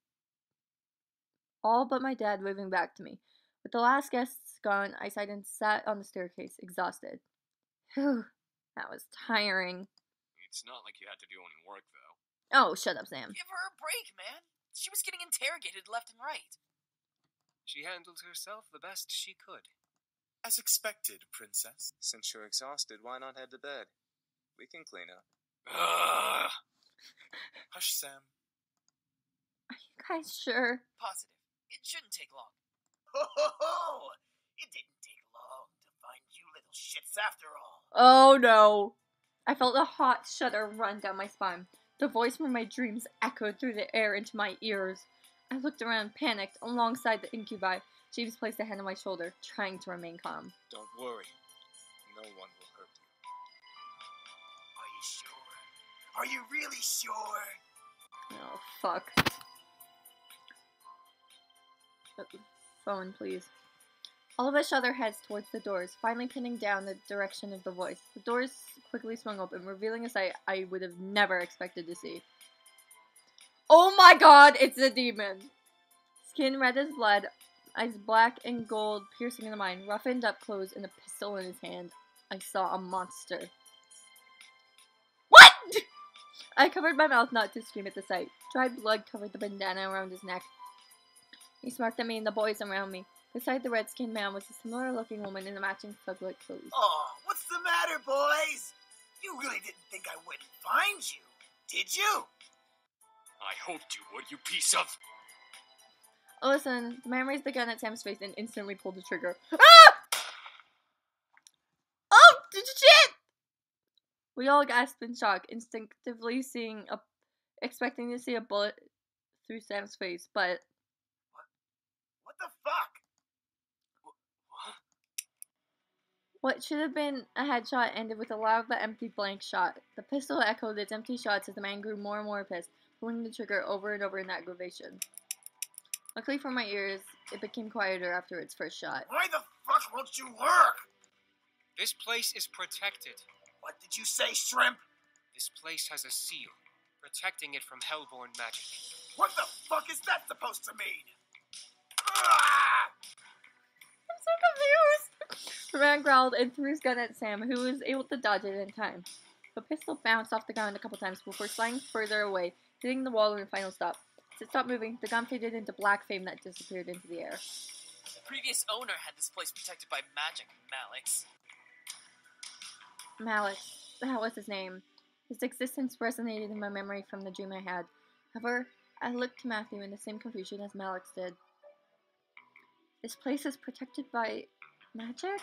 back to me. With the last guests gone, I sighed and sat on the staircase, exhausted. Whew, that was tiring. It's not like you had to do any work, though. Oh, shut up, Sam. Give her a break, man. She was getting interrogated left and right. She handled herself the best she could. As expected, princess. Since you're exhausted, why not head to bed? We can clean up. Ugh. Hush, Sam. Are you guys sure? Positive. It shouldn't take long. Ho ho ho! It didn't take long to find you little shits after all. Oh no. I felt a hot shudder run down my spine. The voice from my dreams echoed through the air into my ears. I looked around, panicked, alongside the incubi. Jeeves placed a hand on my shoulder, trying to remain calm. Don't worry. No one will hurt you. Are you sure? Are you really sure? Oh, fuck. Phone, please. All of us shot our heads towards the doors, finally pinning down the direction of the voice. The doors quickly swung open, revealing a sight I would have never expected to see. Oh my god, it's a demon! Skin red as blood, eyes black and gold piercing into mine, roughened up clothes and a pistol in his hand. I saw a monster. What?! I covered my mouth not to scream at the sight. Dried blood covered the bandana around his neck. He smirked at me and the boys around me. Beside the red-skinned man was a similar-looking woman in the matching thug-like clothes. Oh, what's the matter, boys? You really didn't think I wouldn't find you, did you? I hoped you would, you piece of... Oh, listen, the man raised the gun at Sam's face and instantly pulled the trigger. Ah! Oh, shit! We all gasped in shock, instinctively expecting to see a bullet through Sam's face, but... What the fuck? What should have been a headshot ended with a loud but empty blank shot. The pistol echoed its empty shots as the man grew more and more pissed, pulling the trigger over and over in aggravation. Luckily for my ears, it became quieter after its first shot. Why the fuck won't you work? This place is protected. What did you say, Shrimp? This place has a seal, protecting it from hellborn magic. What the fuck is that supposed to mean? Ah! I'm so confused! The man growled and threw his gun at Sam, who was able to dodge it in time. The pistol bounced off the ground a couple times before sliding further away, hitting the wall in a final stop. As it stopped moving, the gun faded into black flame that disappeared into the air. The previous owner had this place protected by magic, Malix. Malix. That was his name. His existence resonated in my memory from the dream I had. However, I looked to Matthew in the same confusion as Malix did. This place is protected by magic?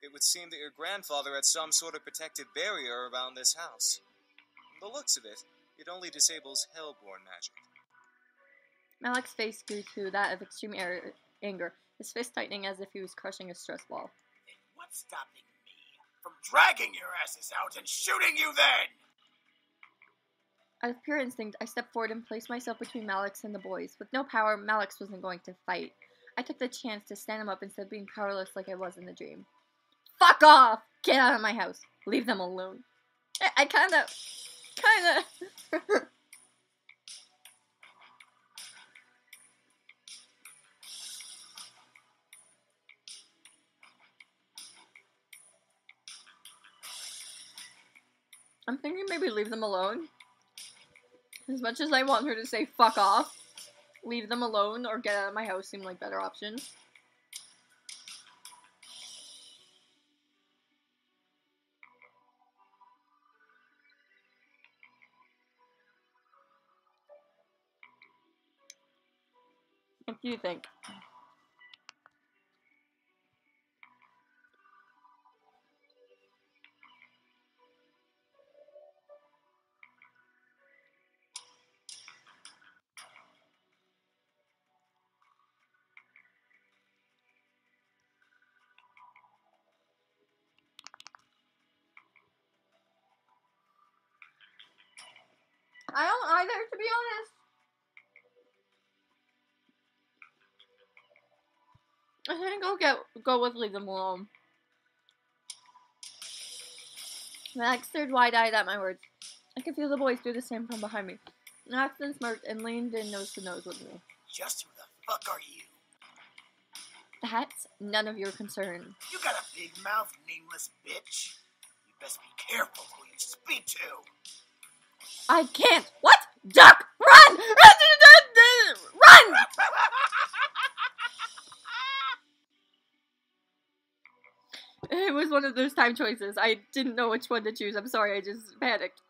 It would seem that your grandfather had some sort of protective barrier around this house. From the looks of it, it only disables hellborn magic. Malix's face grew to that of extreme anger, his fist tightening as if he was crushing a stress ball. Then what's stopping me from dragging your asses out and shooting you then? Out of pure instinct, I stepped forward and placed myself between Malix and the boys. With no power, Malix wasn't going to fight. I took the chance to stand him up instead of being powerless like I was in the dream. Fuck off! Get out of my house. Leave them alone. I kinda... I'm thinking maybe leave them alone. As much as I want her to say fuck off, leave them alone or get out of my house seem like better options. What do you think? I don't either, to be honest. I think I'll go with leave them alone. Max stared wide-eyed at my words. I could feel the boys do the same from behind me. Max then smirked and leaned in nose to nose with me. Just who the fuck are you? That's none of your concern. You got a big mouth, nameless bitch. You best be careful who you speak to. I can't. What? Duck! Run! Run! It was one of those time choices. I didn't know which one to choose. I'm sorry, I just panicked.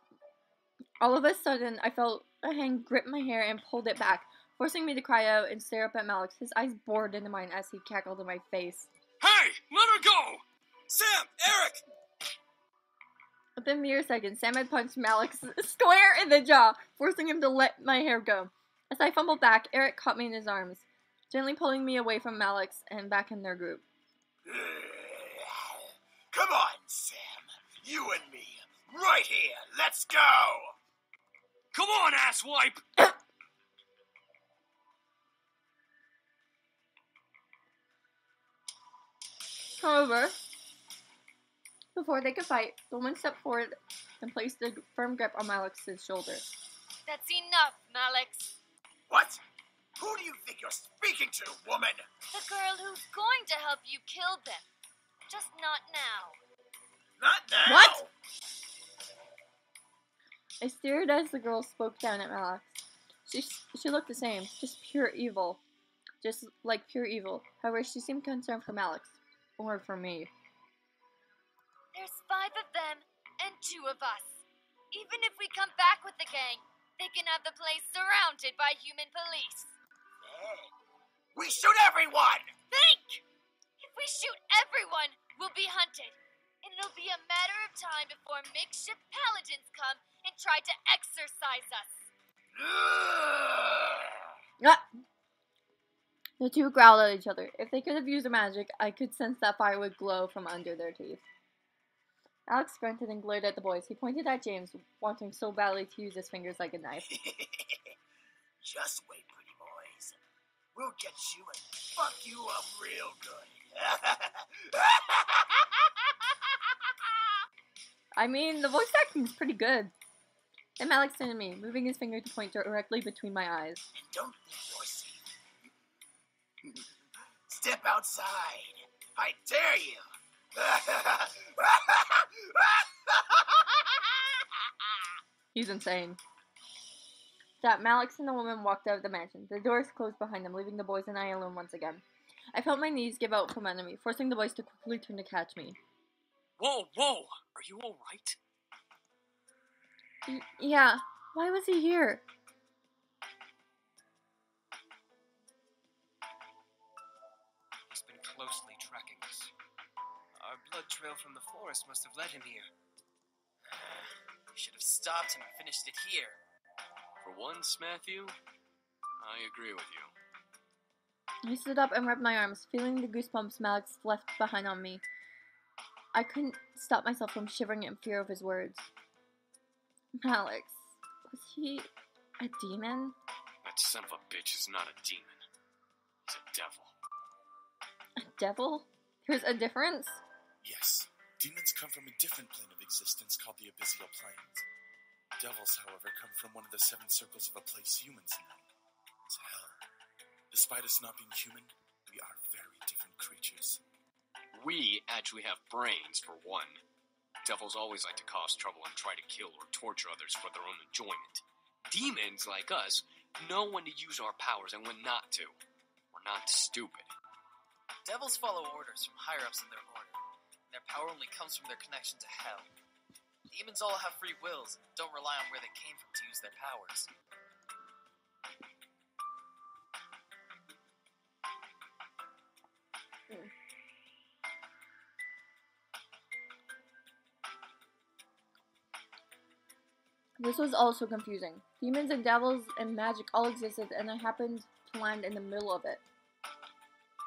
All of a sudden, I felt a hand grip my hair and pulled it back, forcing me to cry out and stare up at Malix, his eyes bored into mine as he cackled in my face. Hey! Let her go! Sam! Eric! Within mere seconds, Sam had punched Malix square in the jaw, forcing him to let my hair go. As I fumbled back, Eric caught me in his arms, gently pulling me away from Malix and back in their group. Come on, Sam. You and me. Right here. Let's go. Come on, asswipe! However, before they could fight, the woman stepped forward and placed a firm grip on Malix's shoulder. That's enough, Malix. What? Who do you think you're speaking to, woman? The girl who's going to help you kill them. Just not now. Not now? What? I stared as the girl spoke down at Malix. She looked the same, just pure evil. Just like pure evil. However, she seemed concerned for Malix. Or for me. There's 5 of them and 2 of us. Even if we come back with the gang, they can have the place surrounded by human police. We shoot everyone! Think! If we shoot everyone, we'll be hunted. And it'll be a matter of time before makeshift paladins come and try to exorcise us. Ah! The two growled at each other. If they could have used their magic, I could sense that fire would glow from under their teeth. Alex grunted and glared at the boys. He pointed at James, wanting so badly to use his fingers like a knife. Just wait, pretty boys. We'll get you and fuck you up real good. I mean, the voice acting's pretty good. Then Alex turned to me, moving his finger to point directly between my eyes. And don't think you're safe. Step outside. I dare you. He's insane. That Malix and the woman walked out of the mansion. The doors closed behind them, leaving the boys and I alone once again. I felt my knees give out from under me, forcing the boys to quickly turn to catch me. Whoa! Are you alright? Yeah. Why was he here? He's been closely tracking us. Our blood trail from the forest must have led him here. We should have stopped him and finished it here. For once, Matthew, I agree with you. I stood up and rubbed my arms, feeling the goosebumps Malix left behind on me. I couldn't stop myself from shivering in fear of his words. Malix, was he a demon? That son of a bitch is not a demon. He's a devil. A devil? There's a difference? Yes. Demons come from a different plane of existence called the abyssal planes. Devils, however, come from one of the 7 circles of a place humans know. It's hell. Despite us not being human, we are very different creatures. We actually have brains, for one. Devils always like to cause trouble and try to kill or torture others for their own enjoyment. Demons, like us, know when to use our powers and when not to. We're not stupid. Devils follow orders from higher-ups in their order. Their power only comes from their connection to hell. Demons all have free wills and don't rely on where they came from to use their powers. This was also confusing. Demons and devils and magic all existed, and I happened to land in the middle of it.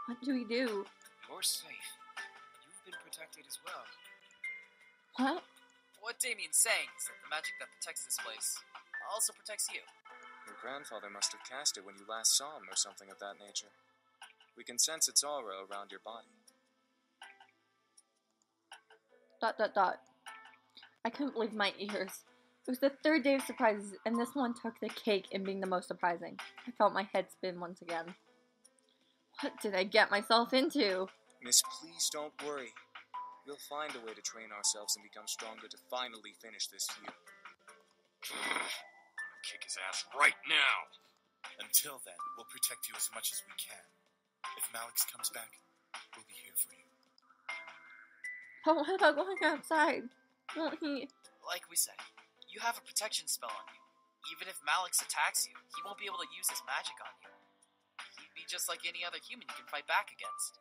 What do we do? You're safe. You've been protected as well. What? What Damien's saying is that the magic that protects this place also protects you. Your grandfather must have cast it when you last saw him or something of that nature. We can sense its aura around your body. ... I couldn't believe my ears. It was the third day of surprises, and this one took the cake in being the most surprising. I felt my head spin once again. What did I get myself into? Miss, please don't worry. We'll find a way to train ourselves and become stronger to finally finish this feud. I'm gonna kick his ass right now. Until then, we'll protect you as much as we can. If Malix comes back, we'll be here for you. But what about going outside? Won't he? Like we said, you have a protection spell on you. Even if Malix attacks you, he won't be able to use his magic on you. He'd be just like any other human you can fight back against.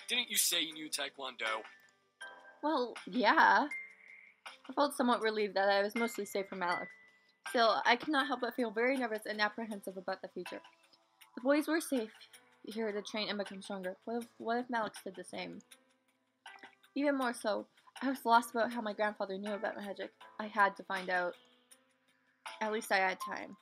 Didn't you say you knew Taekwondo? Well, yeah. I felt somewhat relieved that I was mostly safe from Alex. Still, I could not help but feel very nervous and apprehensive about the future. The boys were safe here to train and become stronger. What if Malix did the same? Even more so, I was lost about how my grandfather knew about magic. I had to find out. At least I had time.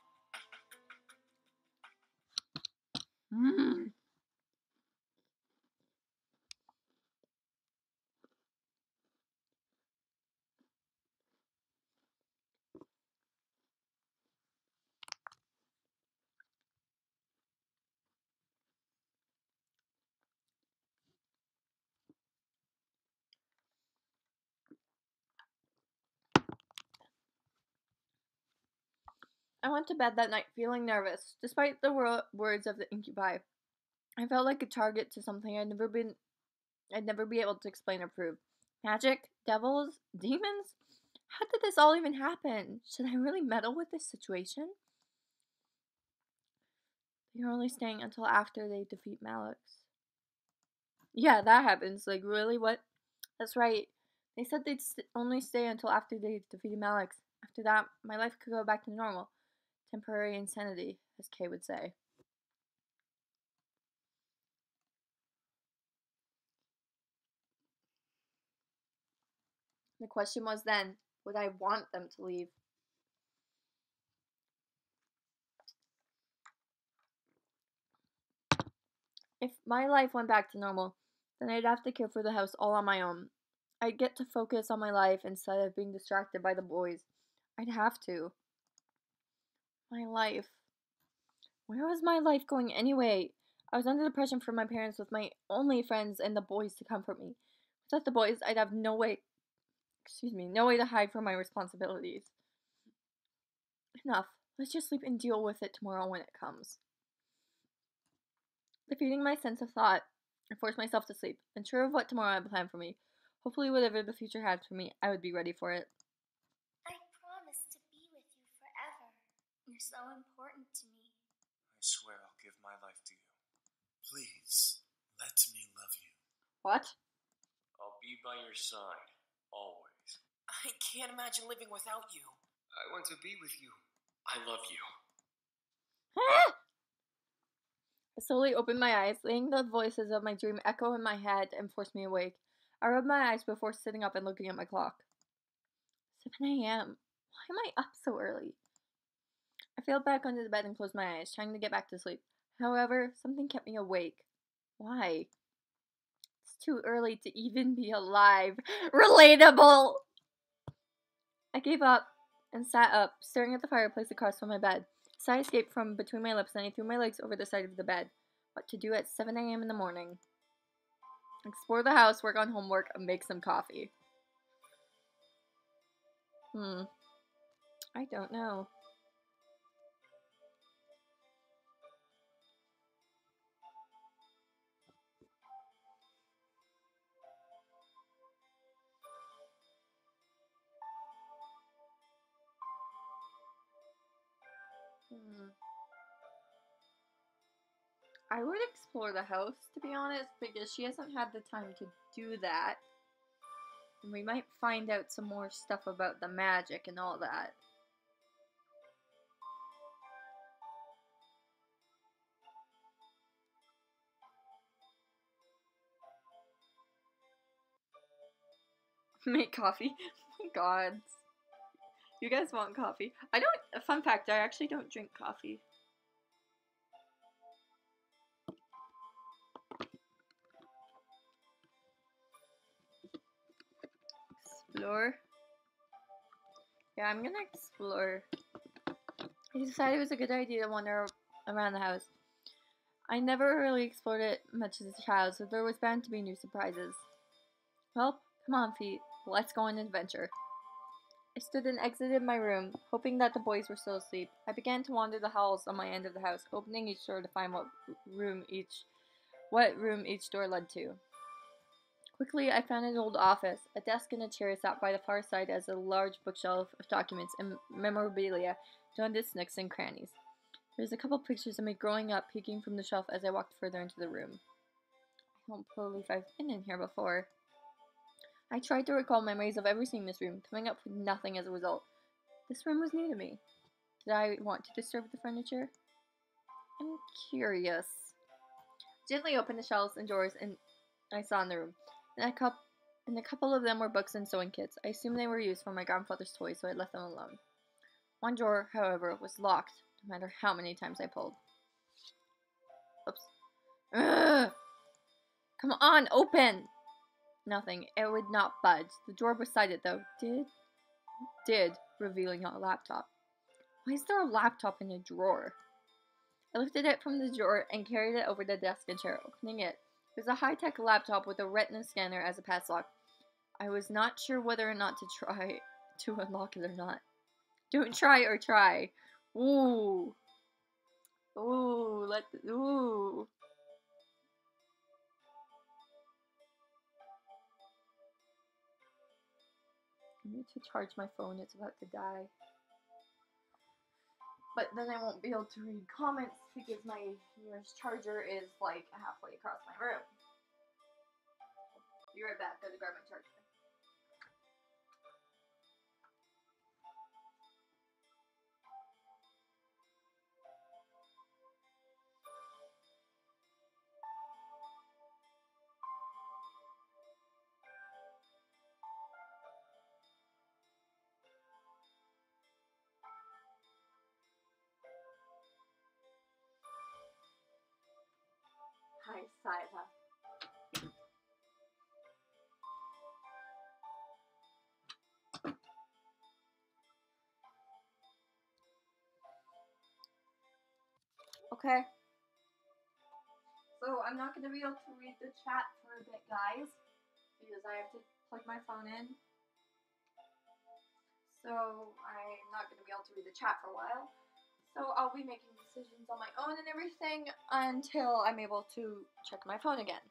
I went to bed that night feeling nervous, despite the words of the incubi. I felt like a target to something I'd never be able to explain or prove. Magic? Devils? Demons? How did this all even happen? Should I really meddle with this situation? They're only staying until after they defeat Malix. Yeah, that happens. Like, really? What? That's right. They said they'd only stay until after they defeated Malix. After that, my life could go back to normal. Temporary insanity, as Kay would say. The question was then, would I want them to leave? If my life went back to normal, then I'd have to care for the house all on my own. I'd get to focus on my life instead of being distracted by the boys. I'd have to. My life. Where was my life going anyway? I was under the pressure from my parents with my only friends and the boys to comfort me. Without the boys, I'd have no way to hide from my responsibilities. Enough. Let's just sleep and deal with it tomorrow when it comes. Defeating my sense of thought, I forced myself to sleep, unsure of what tomorrow had planned for me. Hopefully whatever the future had for me, I would be ready for it. I promise to be with you forever. You're so important to me. I swear I'll give my life to you. Please, let me love you. What? I'll be by your side, always. I can't imagine living without you. I want to be with you. I love you. I slowly opened my eyes, letting the voices of my dream echo in my head and force me awake. I rubbed my eyes before sitting up and looking at my clock. 7 a.m. Why am I up so early? I fell back onto the bed and closed my eyes, trying to get back to sleep. However, something kept me awake. Why? It's too early to even be alive. Relatable! I gave up and sat up, staring at the fireplace across from my bed. A sigh escaped from between my lips, and I threw my legs over the side of the bed. What to do at 7 a.m. in the morning? Explore the house, work on homework, and make some coffee. I don't know. I would explore the house, to be honest, because she hasn't had the time to do that. And we might find out some more stuff about the magic and all that. Make coffee. Oh my god. You guys want coffee? Fun fact, I actually don't drink coffee. explore? Yeah, I'm gonna explore. I decided it was a good idea to wander around the house. I never really explored it much as a child, so there was bound to be new surprises. Well, come on, feet. Let's go on an adventure. I stood and exited my room, hoping that the boys were still asleep. I began to wander the halls on my end of the house, opening each door to find what room each door led to. Quickly, I found an old office. A desk and a chair sat by the far side as a large bookshelf of documents and memorabilia joined its nooks and crannies. There's a couple pictures of me growing up peeking from the shelf as I walked further into the room. I don't believe I've been in here before. I tried to recall memories of ever seeing this room, coming up with nothing as a result. This room was new to me. Did I want to disturb the furniture? I'm curious. Gently opened the shelves and drawers and I saw in the room. And a couple of them were books and sewing kits. I assumed they were used for my grandfather's toys, so I left them alone. One drawer, however, was locked, no matter how many times I pulled. Oops. Ugh! Come on, open! Nothing. It would not budge. The drawer beside it, though, did, revealing a laptop. Why is there a laptop in a drawer? I lifted it from the drawer and carried it over the desk and chair, opening it. It was a high-tech laptop with a retina scanner as a padlock. I was not sure whether or not to try to unlock it or not. Don't try or try. Ooh. Ooh, ooh. I need to charge my phone, it's about to die. But then I won't be able to read comments because my nearest charger is like halfway across my room. Be right back, gotta grab my charger. Hi, Siva. Okay. So I'm not going to be able to read the chat for a bit, guys, because I have to plug my phone in. So I'm not going to be able to read the chat for a while. So I'll be making decisions on my own and everything until I'm able to check my phone again.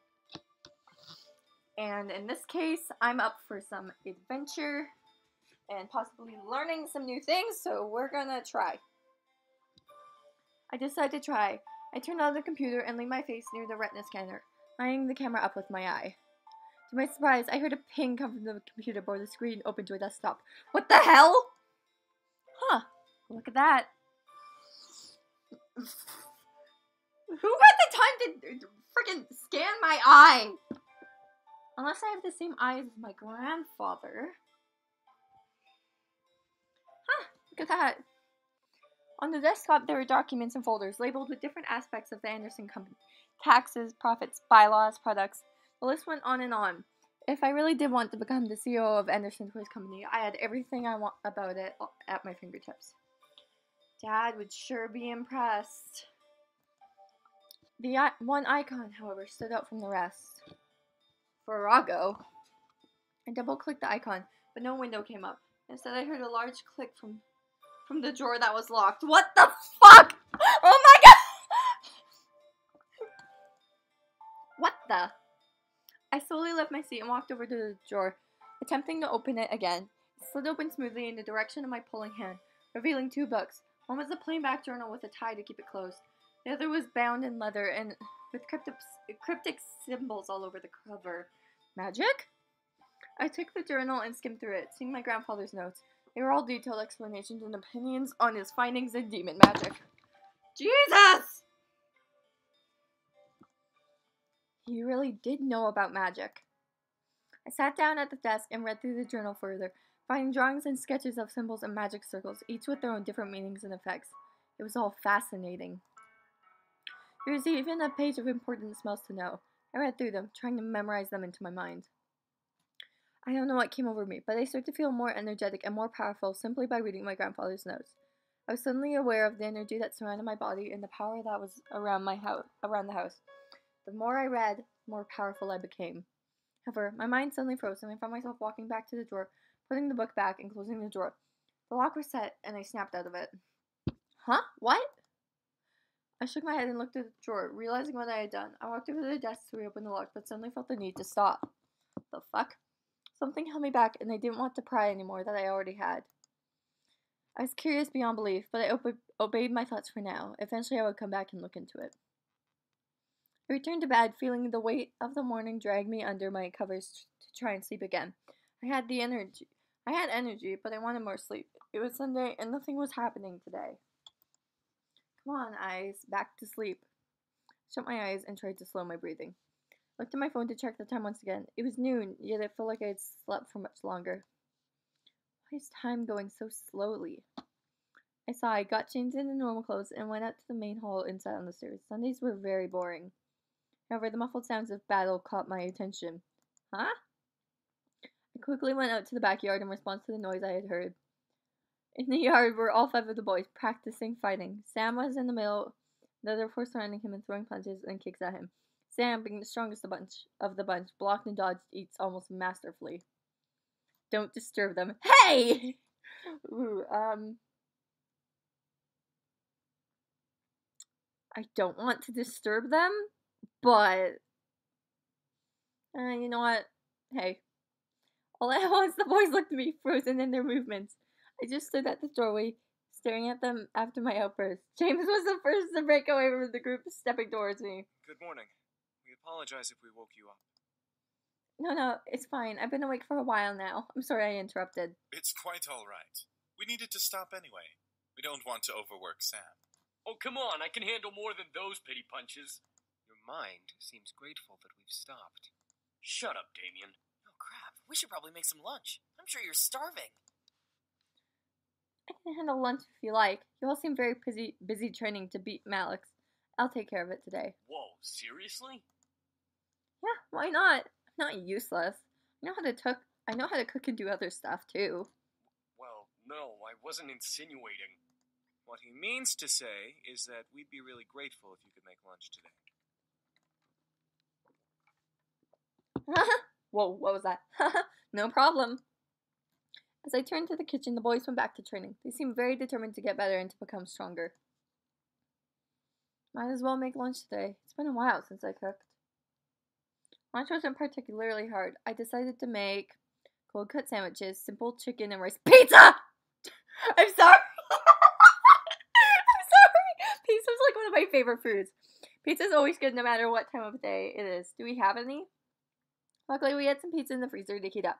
And in this case, I'm up for some adventure and possibly learning some new things, so we're gonna try. I decided to try. I turned on the computer and laid my face near the retina scanner, lining the camera up with my eye. To my surprise, I heard a ping come from the computer before the screen opened to a desktop. What the hell? Huh, look at that. Who had the time to freaking scan my eye? Unless I have the same eyes as my grandfather. Huh, look at that. On the desktop, there were documents and folders labeled with different aspects of the Anderson Company. Taxes, profits, bylaws, products. The list went on and on. If I really did want to become the CEO of Anderson Toys Company, I had everything I want about it at my fingertips. Dad would sure be impressed. The one icon, however, stood out from the rest. Farrago. I double-clicked the icon, but no window came up. Instead, I heard a large click from the drawer that was locked. What the fuck? Oh my god! What the? I slowly left my seat and walked over to the drawer, attempting to open it again. It slid open smoothly in the direction of my pulling hand, revealing two books. One was a plain-back journal with a tie to keep it closed. The other was bound in leather and with cryptic symbols all over the cover. Magic? I took the journal and skimmed through it, seeing my grandfather's notes. They were all detailed explanations and opinions on his findings in demon magic. Jesus! He really did know about magic. I sat down at the desk and read through the journal further, finding drawings and sketches of symbols and magic circles, each with their own different meanings and effects. It was all fascinating. There was even a page of important smells to know. I read through them, trying to memorize them into my mind. I don't know what came over me, but I started to feel more energetic and more powerful simply by reading my grandfather's notes. I was suddenly aware of the energy that surrounded my body and the power that was around the house. The more I read, the more powerful I became. However, my mind suddenly froze and I found myself walking back to the drawer, putting the book back and closing the drawer. The lock was set and I snapped out of it. Huh? What? I shook my head and looked at the drawer, realizing what I had done. I walked over to the desk to reopen the lock, but suddenly felt the need to stop. The fuck? Something held me back, and I didn't want to pry anymore that I already had. I was curious beyond belief, but I obeyed my thoughts for now. Eventually I would come back and look into it. I returned to bed, feeling the weight of the morning drag me under my covers to try and sleep again. I had energy, but I wanted more sleep. It was Sunday, and nothing was happening today. Come on, eyes, back to sleep. I shut my eyes and tried to slow my breathing. I looked at my phone to check the time once again. It was noon, yet it felt like I had slept for much longer. Why is time going so slowly? I sighed, got changed into normal clothes, and went out to the main hall and sat on the stairs. Sundays were very boring. However, the muffled sounds of battle caught my attention. Huh? I quickly went out to the backyard in response to the noise I had heard. In the yard were all 5 of the boys, practicing fighting. Sam was in the middle, the other 4 surrounding him and throwing punches and kicks at him. Sam, being the strongest of the bunch, blocked and dodged each almost masterfully. Don't disturb them. Hey! Ooh, I don't want to disturb them, but you know what? Hey. All at once, the boys looked at me, frozen in their movements. I just stood at the doorway, staring at them after my outburst. James was the first to break away from the group, stepping towards me. Good morning. We apologize if we woke you up. No, it's fine. I've been awake for a while now. I'm sorry I interrupted. It's quite all right. We needed to stop anyway. We don't want to overwork Sam. Oh, come on. I can handle more than those pity punches. Your mind seems grateful that we've stopped. Shut up, Damien. Oh, crap. We should probably make some lunch. I'm sure you're starving. I can handle lunch if you like. You all seem very busy training to beat Malix. I'll take care of it today. Whoa, seriously? Yeah, why not? I'm not useless. I know how to cook and do other stuff, too. Well, no, I wasn't insinuating. What he means to say is that we'd be really grateful if you could make lunch today. Whoa, what was that? No problem. As I turned to the kitchen, the boys went back to training. They seemed very determined to get better and to become stronger. Might as well make lunch today. It's been a while since I cooked. Lunch wasn't particularly hard. I decided to make cold cut sandwiches, simple chicken and rice. Pizza! I'm sorry! I'm sorry! Pizza's like one of my favorite foods. Pizza's always good no matter what time of day it is. Do we have any? Luckily, we had some pizza in the freezer to heat up.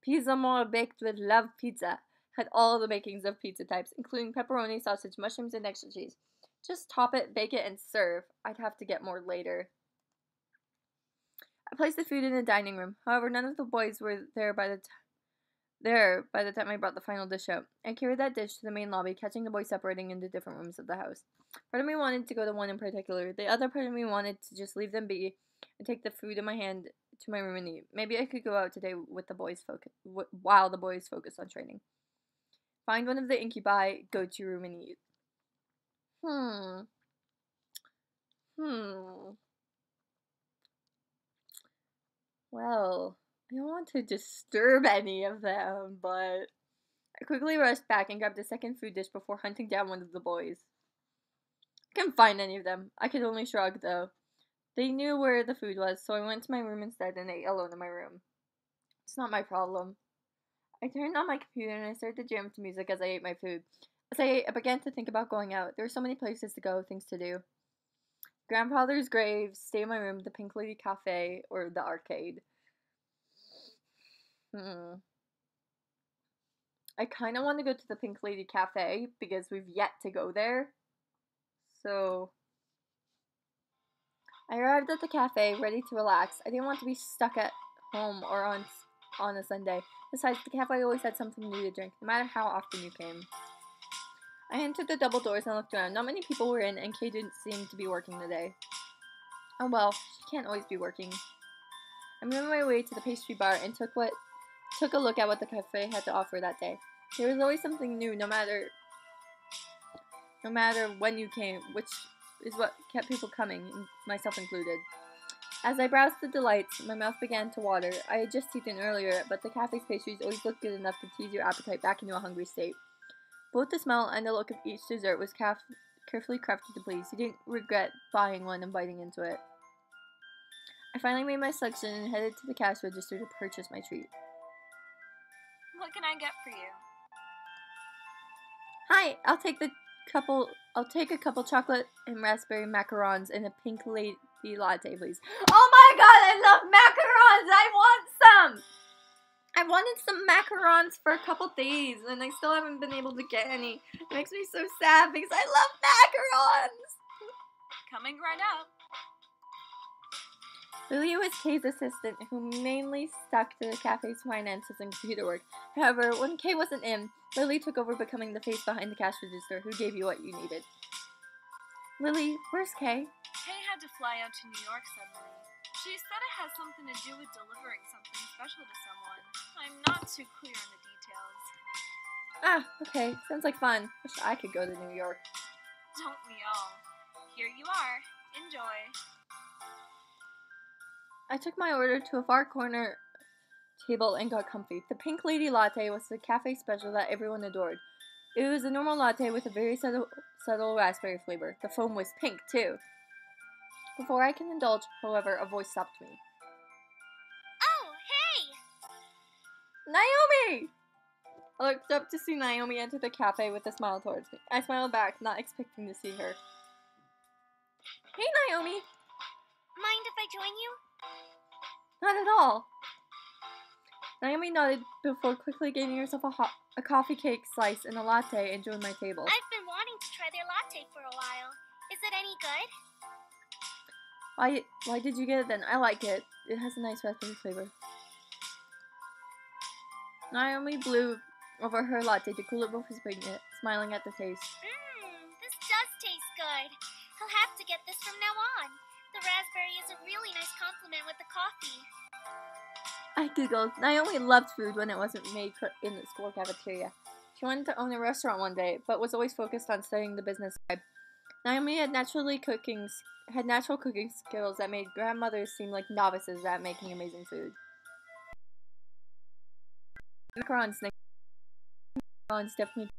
Pizza more baked with love pizza. Had all the makings of pizza types, including pepperoni, sausage, mushrooms, and extra cheese. Just top it, bake it, and serve. I'd have to get more later. I placed the food in the dining room. However, none of the boys were there by the time I brought the final dish out. I carried that dish to the main lobby, catching the boys separating into different rooms of the house. Part of me wanted to go to one in particular. The other part of me wanted to just leave them be and take the food in my hand to my room and eat. Maybe I could go out today with the boys while the boys focus on training. Find one of the incubi, go to your room and eat. Well, I don't want to disturb any of them, but I quickly rushed back and grabbed a second food dish before hunting down one of the boys. I couldn't find any of them. I could only shrug, though. They knew where the food was, so I went to my room instead and ate alone in my room. It's not my problem. I turned on my computer and I started to jam to music as I ate my food. As I ate, I began to think about going out. There were so many places to go, things to do. Grandfather's grave, stay in my room, the Pink Lady Cafe, or the arcade. I kind of want to go to the Pink Lady Cafe because we've yet to go there. So I arrived at the cafe, ready to relax. I didn't want to be stuck at home or on a Sunday. Besides, the cafe always had something new to drink, no matter how often you came. I entered the double doors and looked around. Not many people were in, and Kay didn't seem to be working today. Oh well, she can't always be working. I made my way to the pastry bar and took what took a look at what the cafe had to offer that day. There was always something new, no matter when you came, which is what kept people coming, myself included. As I browsed the delights, my mouth began to water. I had just eaten earlier, but the cafe's pastries always looked good enough to tease your appetite back into a hungry state. Both the smell and the look of each dessert was carefully crafted to please. You didn't regret buying one and biting into it. I finally made my selection and headed to the cash register to purchase my treat. What can I get for you? Hi, I'll take a couple chocolate and raspberry macarons and a pink lady latte, please. Oh my god, I love macarons! I want some! I wanted some macarons for a couple days and I still haven't been able to get any. It makes me so sad because I love macarons! Coming right up. Lily was Kay's assistant, who mainly stuck to the cafe's finances and computer work. However, when Kay wasn't in, Lily took over, becoming the face behind the cash register who gave you what you needed. Lily, where's Kay? Kay had to fly out to New York suddenly. She said it has something to do with delivering something special to someone. I'm not too clear on the details. Ah, okay. Sounds like fun. Wish I could go to New York. Don't we all? Here you are. Enjoy. I took my order to a far corner table and got comfy. The pink lady latte was the cafe special that everyone adored. It was a normal latte with a very subtle raspberry flavor. The foam was pink, too. Before I can indulge, however, a voice stopped me. Oh, hey! Naomi! I looked up to see Naomi enter the cafe with a smile towards me. I smiled back, not expecting to see her. Hey, Naomi! Mind if I join you? Not at all. Naomi nodded before quickly getting herself a coffee cake slice and a latte and joined my table. I've been wanting to try their latte for a while. Is it any good? Why did you get it then? I like it. It has a nice raspberry flavor. Naomi blew over her latte to cool it before sipping it, smiling at the taste. This does taste good. I'll have to get this from now on. The raspberry is a really nice compliment with the coffee. I giggled. Naomi loved food when it wasn't made in the school cafeteria. She wanted to own a restaurant one day, but was always focused on studying the business side. Naomi had natural cooking skills that made grandmothers seem like novices at making amazing food. Macarons definitely